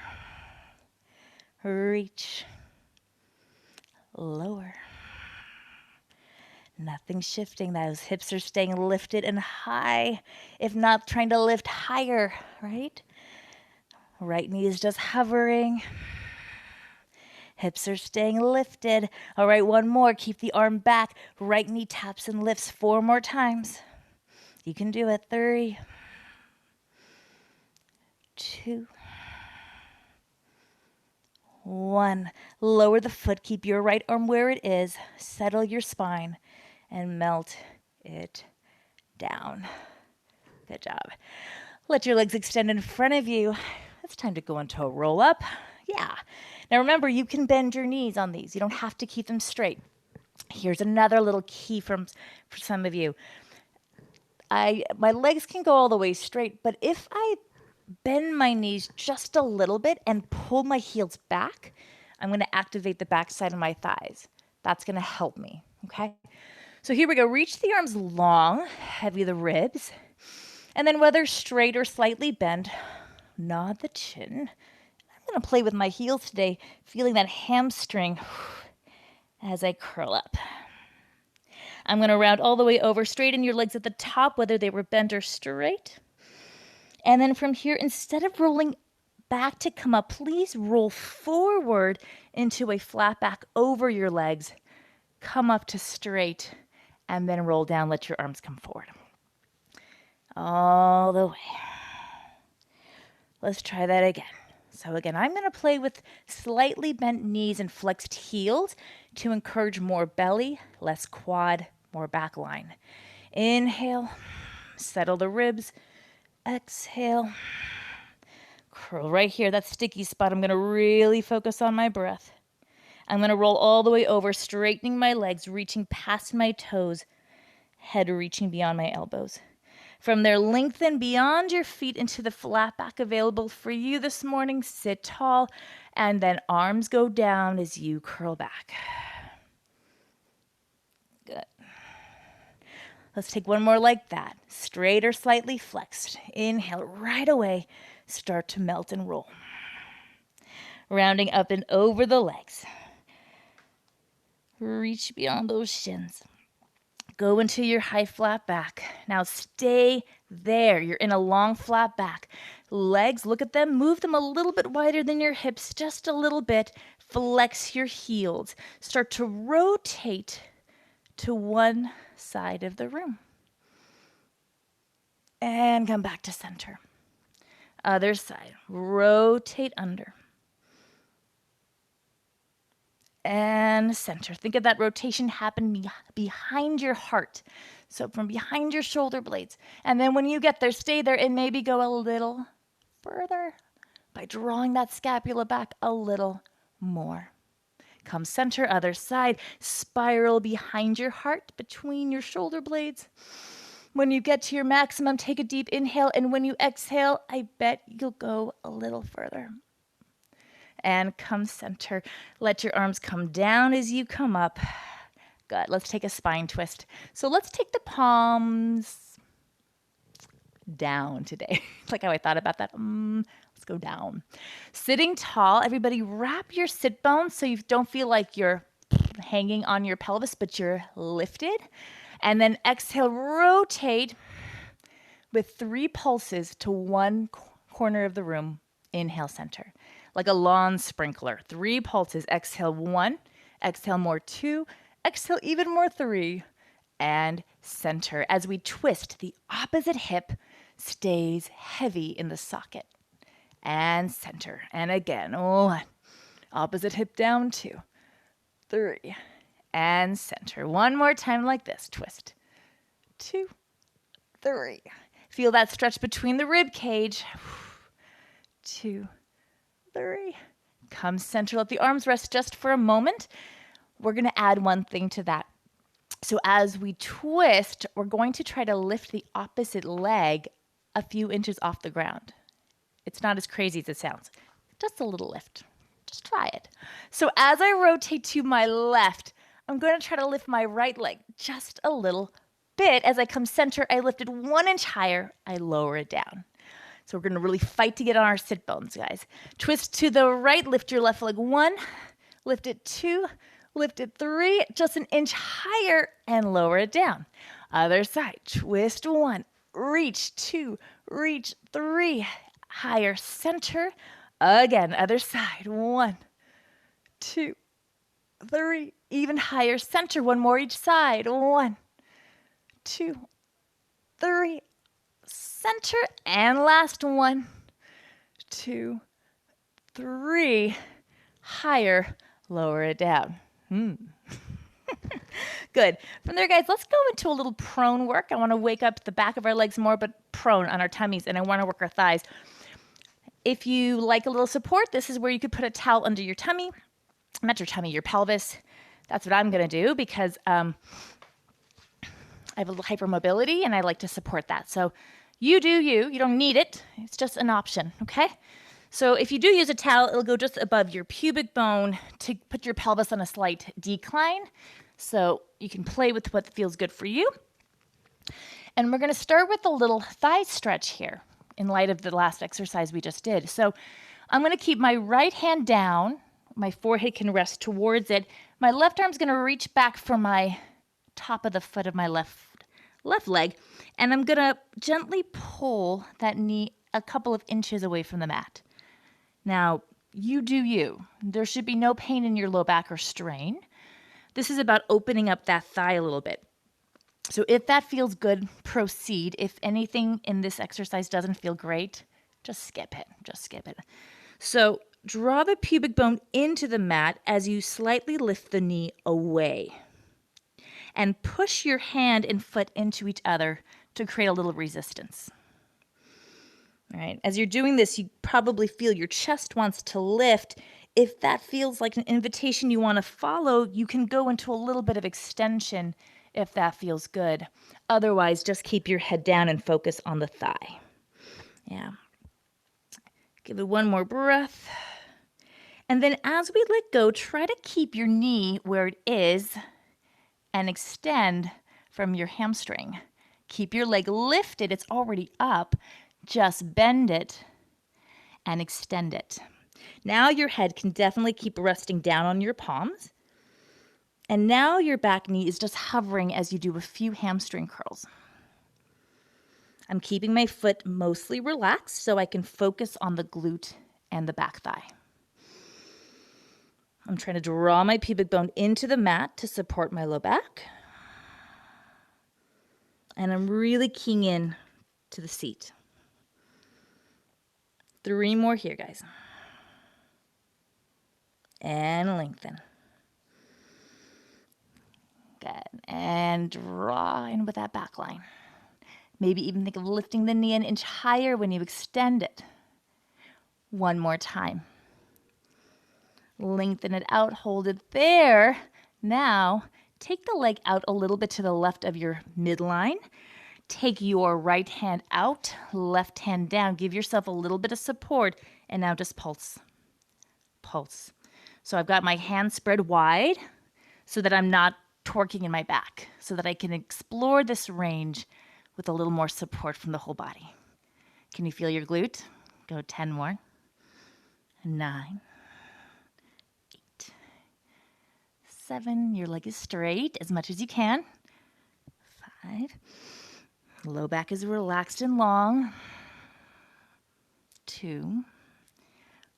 reach, lower. Nothing shifting. Those hips are staying lifted and high, if not trying to lift higher, right? Right knee is just hovering. Hips are staying lifted. All right, one more. Keep the arm back. Right knee taps and lifts 4 more times. You can do it. 3, 2, 1. Lower the foot. Keep your right arm where it is. Settle your spine and melt it down. Good job. Let your legs extend in front of you. It's time to go into a roll up. Yeah. Now remember, you can bend your knees on these. You don't have to keep them straight. Here's another little key for some of you. My legs can go all the way straight, but if I bend my knees just a little bit and pull my heels back, I'm going to activate the backside of my thighs. That's going to help me, okay? So here we go. Reach the arms long, heavy the ribs, and then whether straight or slightly bent, nod the chin. I'm going to play with my heels today, feeling that hamstring as I curl up. I'm going to round all the way over, straighten your legs at the top, whether they were bent or straight. And then from here, instead of rolling back to come up, please roll forward into a flat back over your legs. Come up to straight, and then roll down. Let your arms come forward. All the way. Let's try that again. So again, I'm going to play with slightly bent knees and flexed heels to encourage more belly, less quad, more back line. Inhale, settle the ribs. Exhale, curl right here, that sticky spot. I'm going to really focus on my breath. I'm going to roll all the way over, straightening my legs, reaching past my toes, head reaching beyond my elbows. From there, lengthen beyond your feet into the flat back available for you this morning. Sit tall, and then arms go down as you curl back. Good. Let's take one more like that. Straight or slightly flexed. Inhale right away. Start to melt and roll. Rounding up and over the legs. Reach beyond those shins. Go into your high flat back. Now stay there. You're in a long flat back. Legs, look at them. Move them a little bit wider than your hips, just a little bit. Flex your heels. Start to rotate to one side of the room. And come back to center. Other side. Rotate under. And center. Think of that rotation happening behind your heart. So from behind your shoulder blades. And then when you get there, stay there and maybe go a little further by drawing that scapula back a little more. Come center, other side. Spiral behind your heart, between your shoulder blades. When you get to your maximum, take a deep inhale. And when you exhale, I bet you'll go a little further. And come center. Let your arms come down as you come up. Good. Let's take a spine twist. So let's take the palms down today. Like how I thought about that. Let's go down. Sitting tall. Everybody wrap your sit bones so you don't feel like you're hanging on your pelvis, but you're lifted. And then exhale, rotate with 3 pulses to one corner of the room. Inhale, center. Like a lawn sprinkler. 3 pulses. Exhale 1. Exhale more 2. Exhale even more 3. And center. As we twist, the opposite hip stays heavy in the socket. And center. And again. 1. Opposite hip down. 2. 3. And center. One more time like this. Twist. 2. 3. Feel that stretch between the rib cage. 2. 3. Come center. Let the arms rest just for a moment. We're going to add one thing to that. So as we twist, we're going to try to lift the opposite leg a few inches off the ground. It's not as crazy as it sounds. Just a little lift. Just try it. So as I rotate to my left, I'm going to try to lift my right leg just a little bit. As I come center, I lift it 1 inch higher. I lower it down. So we're going to really fight to get on our sit bones, guys. Twist to the right, lift your left leg 1, lift it 2, Lift it 3, just an inch higher, and lower it down. Other side, twist 1, reach 2, reach 3, higher center. Again, other side, 1, 2, 3, even higher center, 1 more each side, 1, 2, 3, center, and last 1, 2, 3, higher, lower it down. Good. From there, guys, let's go into a little prone work. I want to wake up the back of our legs more, but prone on our tummies, and I want to work our thighs. If you like a little support, this is where you could put a towel under your tummy. Not your tummy, your pelvis. That's what I'm going to do because I have a little hypermobility, and I like to support that. So you do you. You don't need it. It's just an option, okay? So if you do use a towel, it'll go just above your pubic bone to put your pelvis on a slight decline. So you can play with what feels good for you. And we're going to start with a little thigh stretch here in light of the last exercise we just did. So I'm going to keep my right hand down. My forehead can rest towards it. My left arm's going to reach back for my top of the foot of my left leg. And I'm going to gently pull that knee a couple of inches away from the mat. Now, you do you. There should be no pain in your low back or strain. This is about opening up that thigh a little bit. So if that feels good, proceed. If anything in this exercise doesn't feel great, just skip it. Just skip it. So draw the pubic bone into the mat as you slightly lift the knee away. And push your hand and foot into each other to create a little resistance. All right. As you're doing this, you probably feel your chest wants to lift. If that feels like an invitation you want to follow, you can go into a little bit of extension if that feels good. Otherwise, just keep your head down and focus on the thigh. Yeah. Give it one more breath. And then as we let go, try to keep your knee where it is and extend from your hamstring. Keep your leg lifted. It's already up. Just bend it and extend it. Now your head can definitely keep resting down on your palms. And now your back knee is just hovering as you do a few hamstring curls. I'm keeping my foot mostly relaxed so I can focus on the glute and the back thigh. I'm trying to draw my pubic bone into the mat to support my low back. And I'm really keying in to the seat. 3 more here, guys. And lengthen. Good. And draw in with that back line. Maybe even think of lifting the knee an inch higher when you extend it. 1 more time. Lengthen it out, hold it there. Now, take the leg out a little bit to the left of your midline. Take your right hand out, left hand down. Give yourself a little bit of support, and now just pulse. Pulse. So I've got my hands spread wide so that I'm not torquing in my back, so that I can explore this range with a little more support from the whole body. Can you feel your glute? Go 10 more. 9, 8, 7. Your leg is straight as much as you can. 5. Low back is relaxed and long. 2,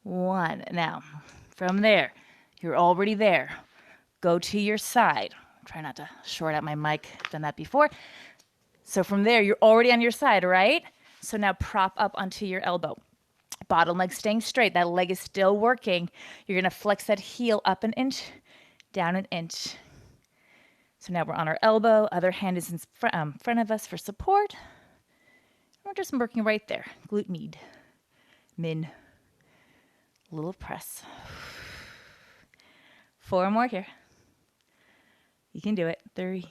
1. Now, from there, you're already there. Go to your side. Try not to short out my mic. I've done that before. So from there, you're already on your side, right? So now prop up onto your elbow. Bottom leg staying straight. That leg is still working. You're going to flex that heel up an inch, down an inch. So now we're on our elbow. Other hand is in front of us for support. We're just working right there. Glute med. Min. Little press. 4 more here. You can do it. 3.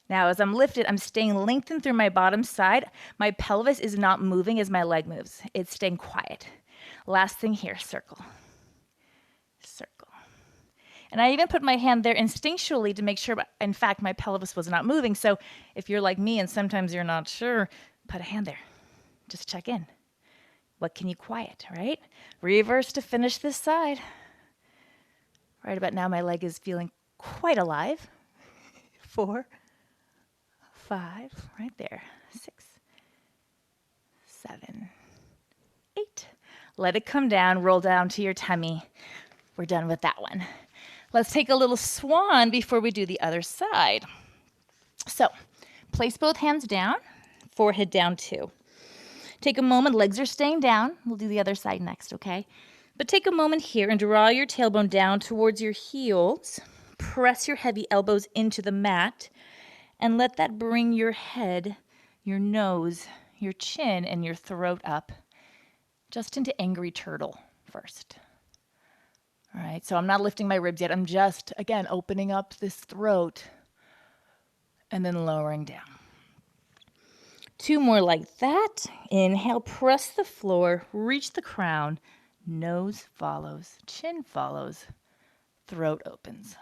Now, as I'm lifted, I'm staying lengthened through my bottom side. My pelvis is not moving as my leg moves. It's staying quiet. Last thing here, circle. Circle. And I even put my hand there instinctually to make sure, in fact, my pelvis was not moving. So if you're like me and sometimes you're not sure, put a hand there. Just check in. What can you quiet, right? Reverse to finish this side. Right about now, my leg is feeling quite alive. 4, 5, right there. 6, 7, 8. Let it come down, roll down to your tummy. We're done with that one. Let's take a little swan before we do the other side. So, place both hands down, forehead down too. Take a moment, legs are staying down. We'll do the other side next, okay? But take a moment here and draw your tailbone down towards your heels. Press your heavy elbows into the mat and let that bring your head, your nose, your chin, and your throat up just into angry turtle first. All right, so I'm not lifting my ribs yet. I'm just, again, opening up this throat and then lowering down. 2 more like that. Inhale, press the floor, reach the crown. Nose follows, chin follows, throat opens.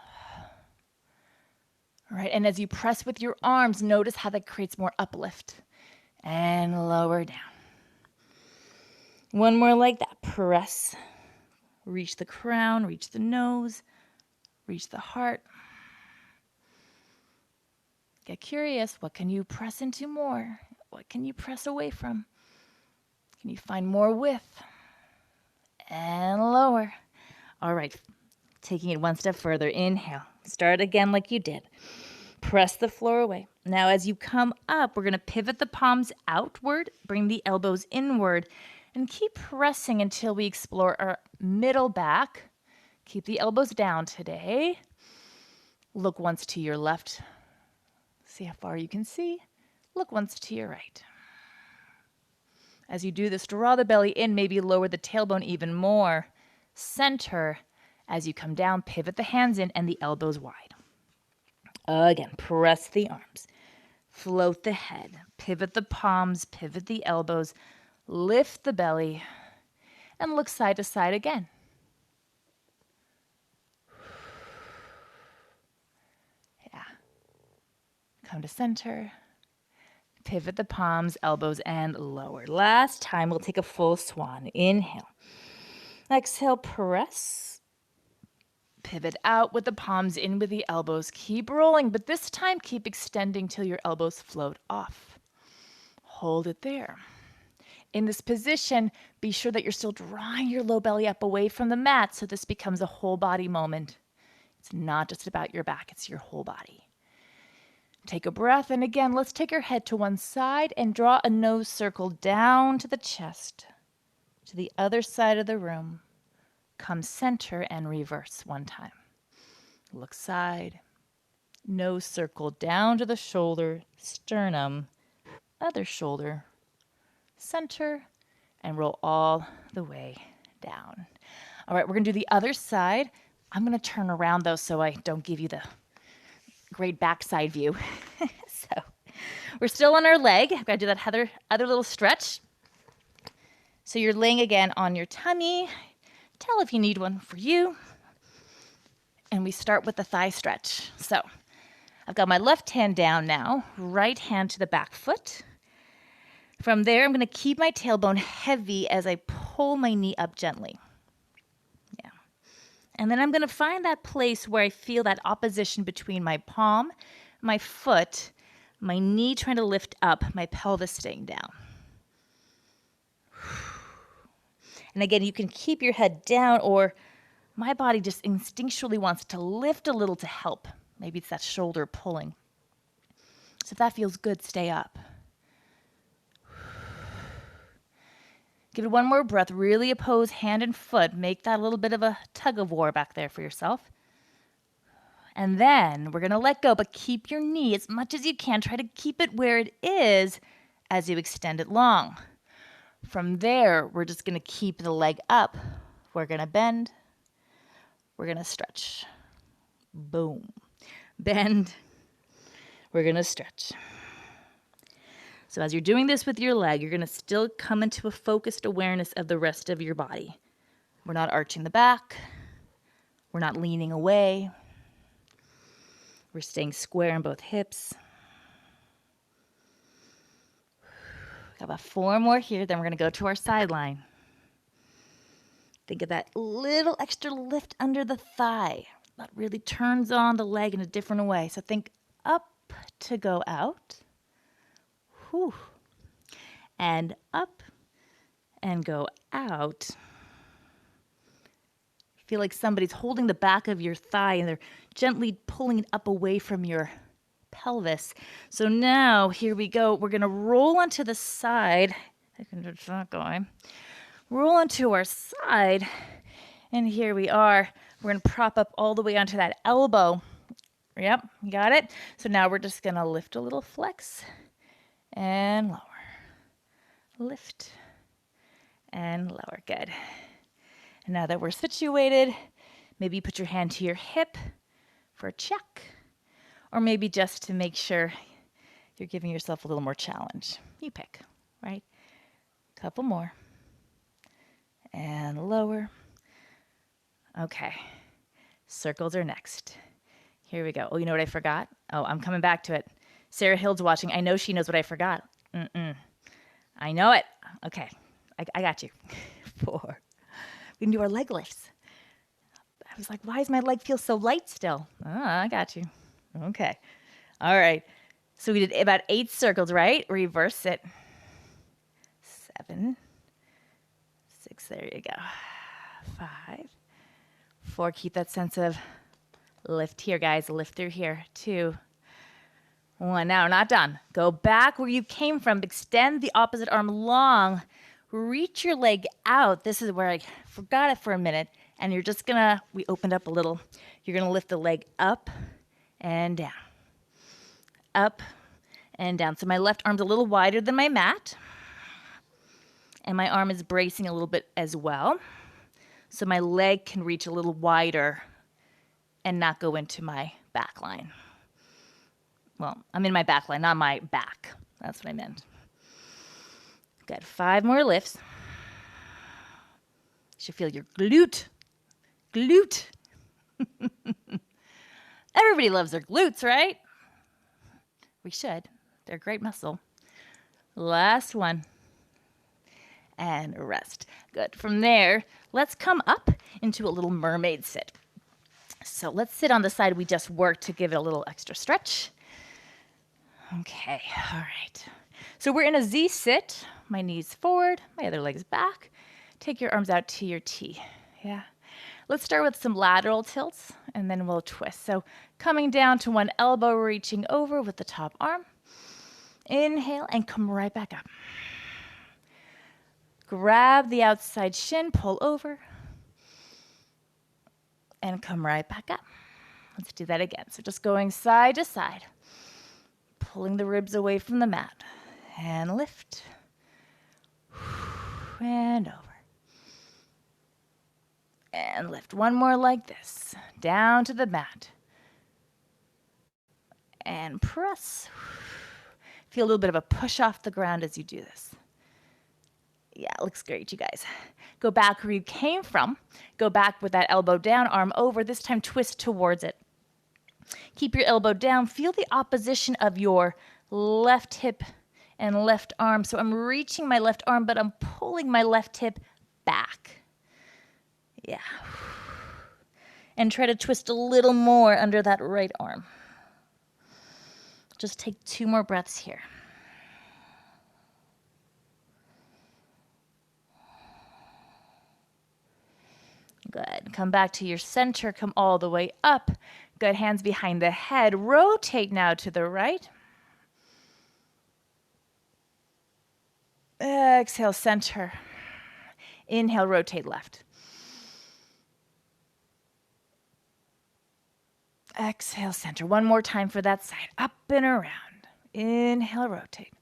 All right, and as you press with your arms, notice how that creates more uplift. And lower down. 1 more like that. Press, reach the crown, reach the nose, reach the heart. Get curious. What can you press into more? What can you press away from? Can you find more width? And lower. All right, taking it one step further. Inhale. Start again like you did. Press the floor away. Now as you come up, we're going to pivot the palms outward, bring the elbows inward, and keep pressing until we explore our middle back. Keep the elbows down today. Look once to your left. See how far you can see. Look once to your right. As you do this, draw the belly in, maybe lower the tailbone even more. Center. As you come down, pivot the hands in and the elbows wide. Again, press the arms. Float the head. Pivot the palms, pivot the elbows. Lift the belly. And look side to side again. Yeah. Come to center. Pivot the palms, elbows, and lower. Last time, we'll take a full swan. Inhale. Exhale, press. Pivot out with the palms, in with the elbows. Keep rolling, but this time keep extending till your elbows float off. Hold it there. In this position, be sure that you're still drawing your low belly up away from the mat so this becomes a whole body moment. It's not just about your back, it's your whole body. Take a breath, and again, let's take our head to one side and draw a nose circle down to the chest, to the other side of the room. Come center and reverse one time. Look side, nose circle down to the shoulder, sternum, other shoulder, center, and roll all the way down. All right, we're gonna do the other side. I'm gonna turn around though so I don't give you the great backside view. So we're still on our leg. I've got to do that other little stretch. So you're laying again on your tummy. Tell if you need one for you. And we start with the thigh stretch. So I've got my left hand down now, right hand to the back foot. From there, I'm going to keep my tailbone heavy as I pull my knee up gently. Yeah. And then I'm going to find that place where I feel that opposition between my palm, my foot, my knee trying to lift up, my pelvis staying down. And again, you can keep your head down, or my body just instinctually wants to lift a little to help. Maybe it's that shoulder pulling. So if that feels good, stay up. Give it one more breath. Really oppose hand and foot. Make that a little bit of a tug of war back there for yourself. And then we're going to let go, but keep your knee as much as you can. Try to keep it where it is as you extend it long. From there, we're just going to keep the leg up. We're going to bend. We're going to stretch. Boom. Bend. We're going to stretch. So as you're doing this with your leg, you're going to still come into a focused awareness of the rest of your body. We're not arching the back. We're not leaning away. We're staying square in both hips. Got about 4 more here, then we're going to go to our sideline. Think of that little extra lift under the thigh. That really turns on the leg in a different way. So think up to go out. Whew. And up and go out. Feel like somebody's holding the back of your thigh and they're gently pulling it up away from your pelvis. So now here we go. We're going to roll onto the side. I can just not going. Roll onto our side. And here we are. We're going to prop up all the way onto that elbow. Yep, you got it? So now we're just going to lift a little flex and lower. Lift and lower. Good. And now that we're situated, maybe put your hand to your hip for a check, or maybe just to make sure you're giving yourself a little more challenge. You pick, right? Couple more. And lower. Okay. Circles are next. Here we go. Oh, you know what I forgot? Oh, I'm coming back to it. Sarah Hill's watching. I know she knows what I forgot. I know it. Okay. I got you. 4. We can do our leg lifts. I was like, why does my leg feel so light still? I got you. Okay. All right. So we did about 8 circles, right? Reverse it. 7, 6, there you go. 5, 4, keep that sense of lift here, guys. Lift through here. 2, 1. Now, we're not done. Go back where you came from. Extend the opposite arm long. Reach your leg out. This is where I forgot it for a minute. And you're just going to, we opened up a little. You're going to lift the leg up and down. Up and down. So my left arm's a little wider than my mat. And my arm is bracing a little bit as well. So my leg can reach a little wider and not go into my back line. Well, I'm in my back line, not my back. That's what I meant. Good. 5 more lifts. You should feel your glute. Glute. Everybody loves their glutes, right? We should. They're a great muscle. Last one. And rest. Good. From there, let's come up into a little mermaid sit. So let's sit on the side we just worked to give it a little extra stretch. Okay. All right. So we're in a Z sit. My knees forward, my other legs back. Take your arms out to your T. Yeah. Let's start with some lateral tilts, and then we'll twist. So coming down to one elbow, reaching over with the top arm. Inhale, and come right back up. Grab the outside shin, pull over, and come right back up. Let's do that again. So just going side to side, pulling the ribs away from the mat, and lift, and over. And lift. One more like this. Down to the mat. And press. Feel a little bit of a push off the ground as you do this. Yeah, it looks great, you guys. Go back where you came from. Go back with that elbow down, arm over. This time twist towards it. Keep your elbow down. Feel the opposition of your left hip and left arm. So I'm reaching my left arm, but I'm pulling my left hip back. Yeah. And try to twist a little more under that right arm. Just take 2 more breaths here. Good. Come back to your center. Come all the way up. Good. Hands behind the head. Rotate now to the right. Exhale, center. Inhale, rotate left. Exhale, center. One more time for that side. Up and around. Inhale, rotate.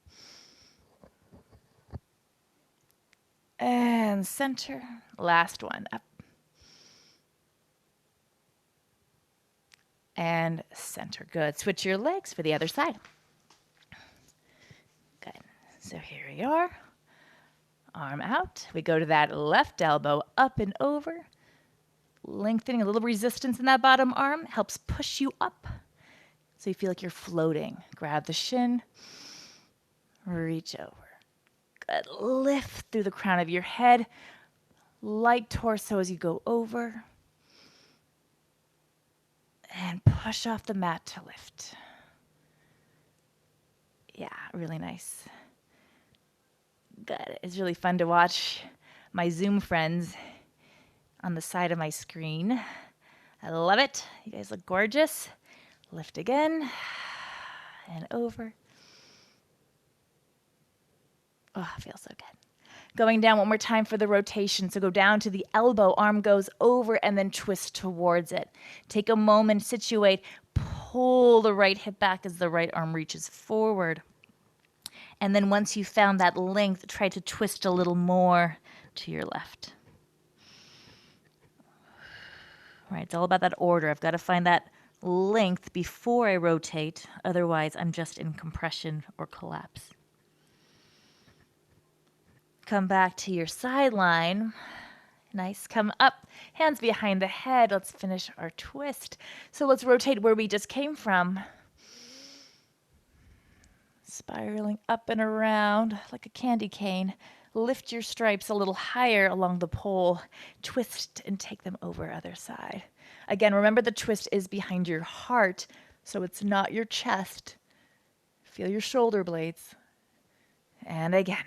And center. Last one. Up. And center. Good. Switch your legs for the other side. Good. So here we are. Arm out. We go to that left elbow up and over. Lengthening, a little resistance in that bottom arm helps push you up so you feel like you're floating. Grab the shin, reach over. Good. Lift through the crown of your head. Light torso as you go over. And push off the mat to lift. Yeah, really nice. Good. It's really fun to watch my Zoom friends on the side of my screen. I love it. You guys look gorgeous. Lift again and over. Oh, feels so good. Going down one more time for the rotation. So go down to the elbow, arm goes over and then twist towards it. Take a moment, situate, pull the right hip back as the right arm reaches forward. And then once you found that length, try to twist a little more to your left. All right, it's all about that order. I've got to find that length before I rotate. Otherwise, I'm just in compression or collapse. Come back to your sideline. Nice. Come up, hands behind the head. Let's finish our twist. So let's rotate where we just came from. Spiraling up and around like a candy cane. Lift your stripes a little higher along the pole. Twist and take them over other side. Again, remember the twist is behind your heart, so it's not your chest. Feel your shoulder blades. And again,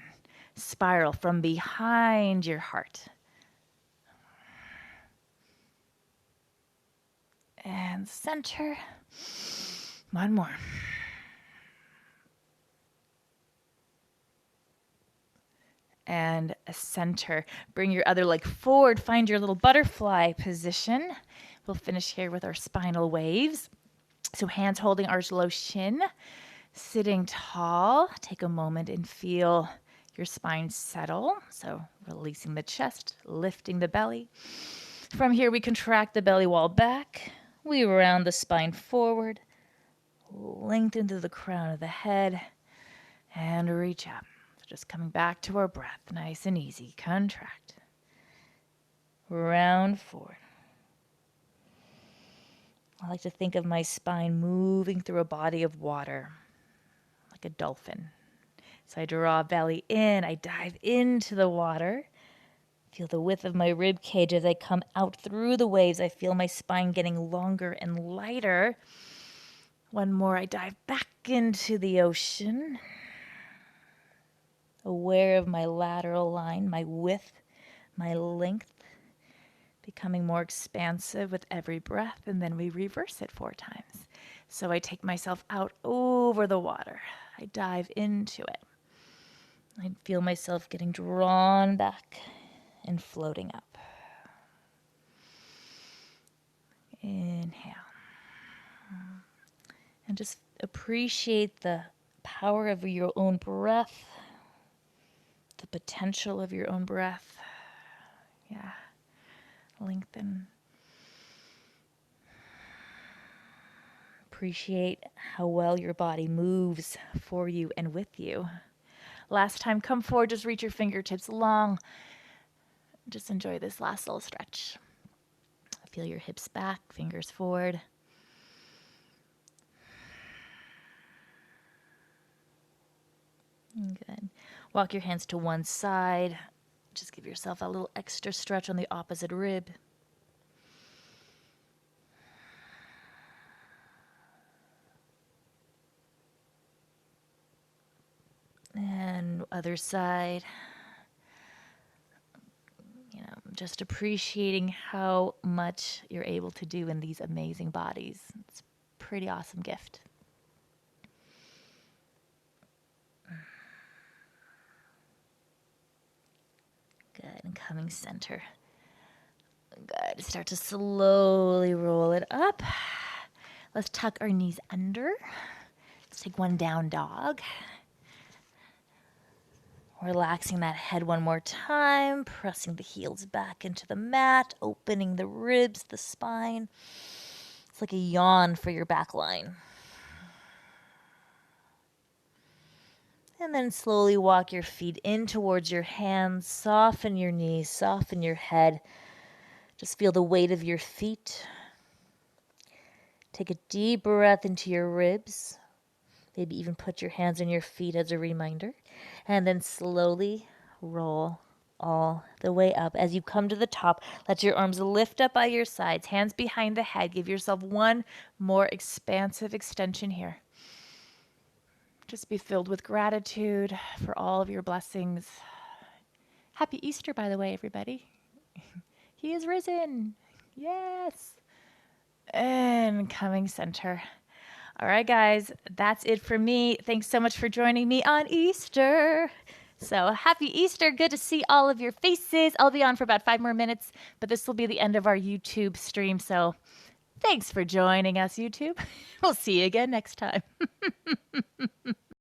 spiral from behind your heart. And center. One more. And a center. Bring your other leg forward. Find your little butterfly position. We'll finish here with our spinal waves. So hands holding our low shin. Sitting tall. Take a moment and feel your spine settle. So releasing the chest, lifting the belly. From here, we contract the belly wall back. We round the spine forward. Lengthen through the crown of the head. And reach up. Just coming back to our breath, nice and easy. Contract. Round forward. I like to think of my spine moving through a body of water, like a dolphin. So I draw belly in, I dive into the water. Feel the width of my rib cage as I come out through the waves. I feel my spine getting longer and lighter. One more, I dive back into the ocean. Aware of my lateral line, my width, my length, becoming more expansive with every breath, and then we reverse it 4 times. So I take myself out over the water. I dive into it. I feel myself getting drawn back and floating up. Inhale. And just appreciate the power of your own breath. The potential of your own breath. Yeah. Lengthen. Appreciate how well your body moves for you and with you. Last time, come forward, just reach your fingertips long. Just enjoy this last little stretch. Feel your hips back, fingers forward. Good. Walk your hands to one side. Just give yourself a little extra stretch on the opposite rib. And other side. You know, just appreciating how much you're able to do in these amazing bodies. It's a pretty awesome gift. Good, and coming center. Good, start to slowly roll it up. Let's tuck our knees under. Let's take one down dog. Relaxing that head one more time, pressing the heels back into the mat, opening the ribs, the spine. It's like a yawn for your back line. And then slowly walk your feet in towards your hands. Soften your knees, soften your head. Just feel the weight of your feet. Take a deep breath into your ribs. Maybe even put your hands on your feet as a reminder. And then slowly roll all the way up. As you come to the top, let your arms lift up by your sides, hands behind the head. Give yourself one more expansive extension here. Just be filled with gratitude for all of your blessings. Happy Easter, by the way, everybody. He is risen. Yes. And coming center. All right, guys, that's it for me. Thanks so much for joining me on Easter. So happy Easter. Good to see all of your faces. I'll be on for about 5 more minutes, but this will be the end of our YouTube stream. So thanks for joining us, YouTube. We'll see you again next time.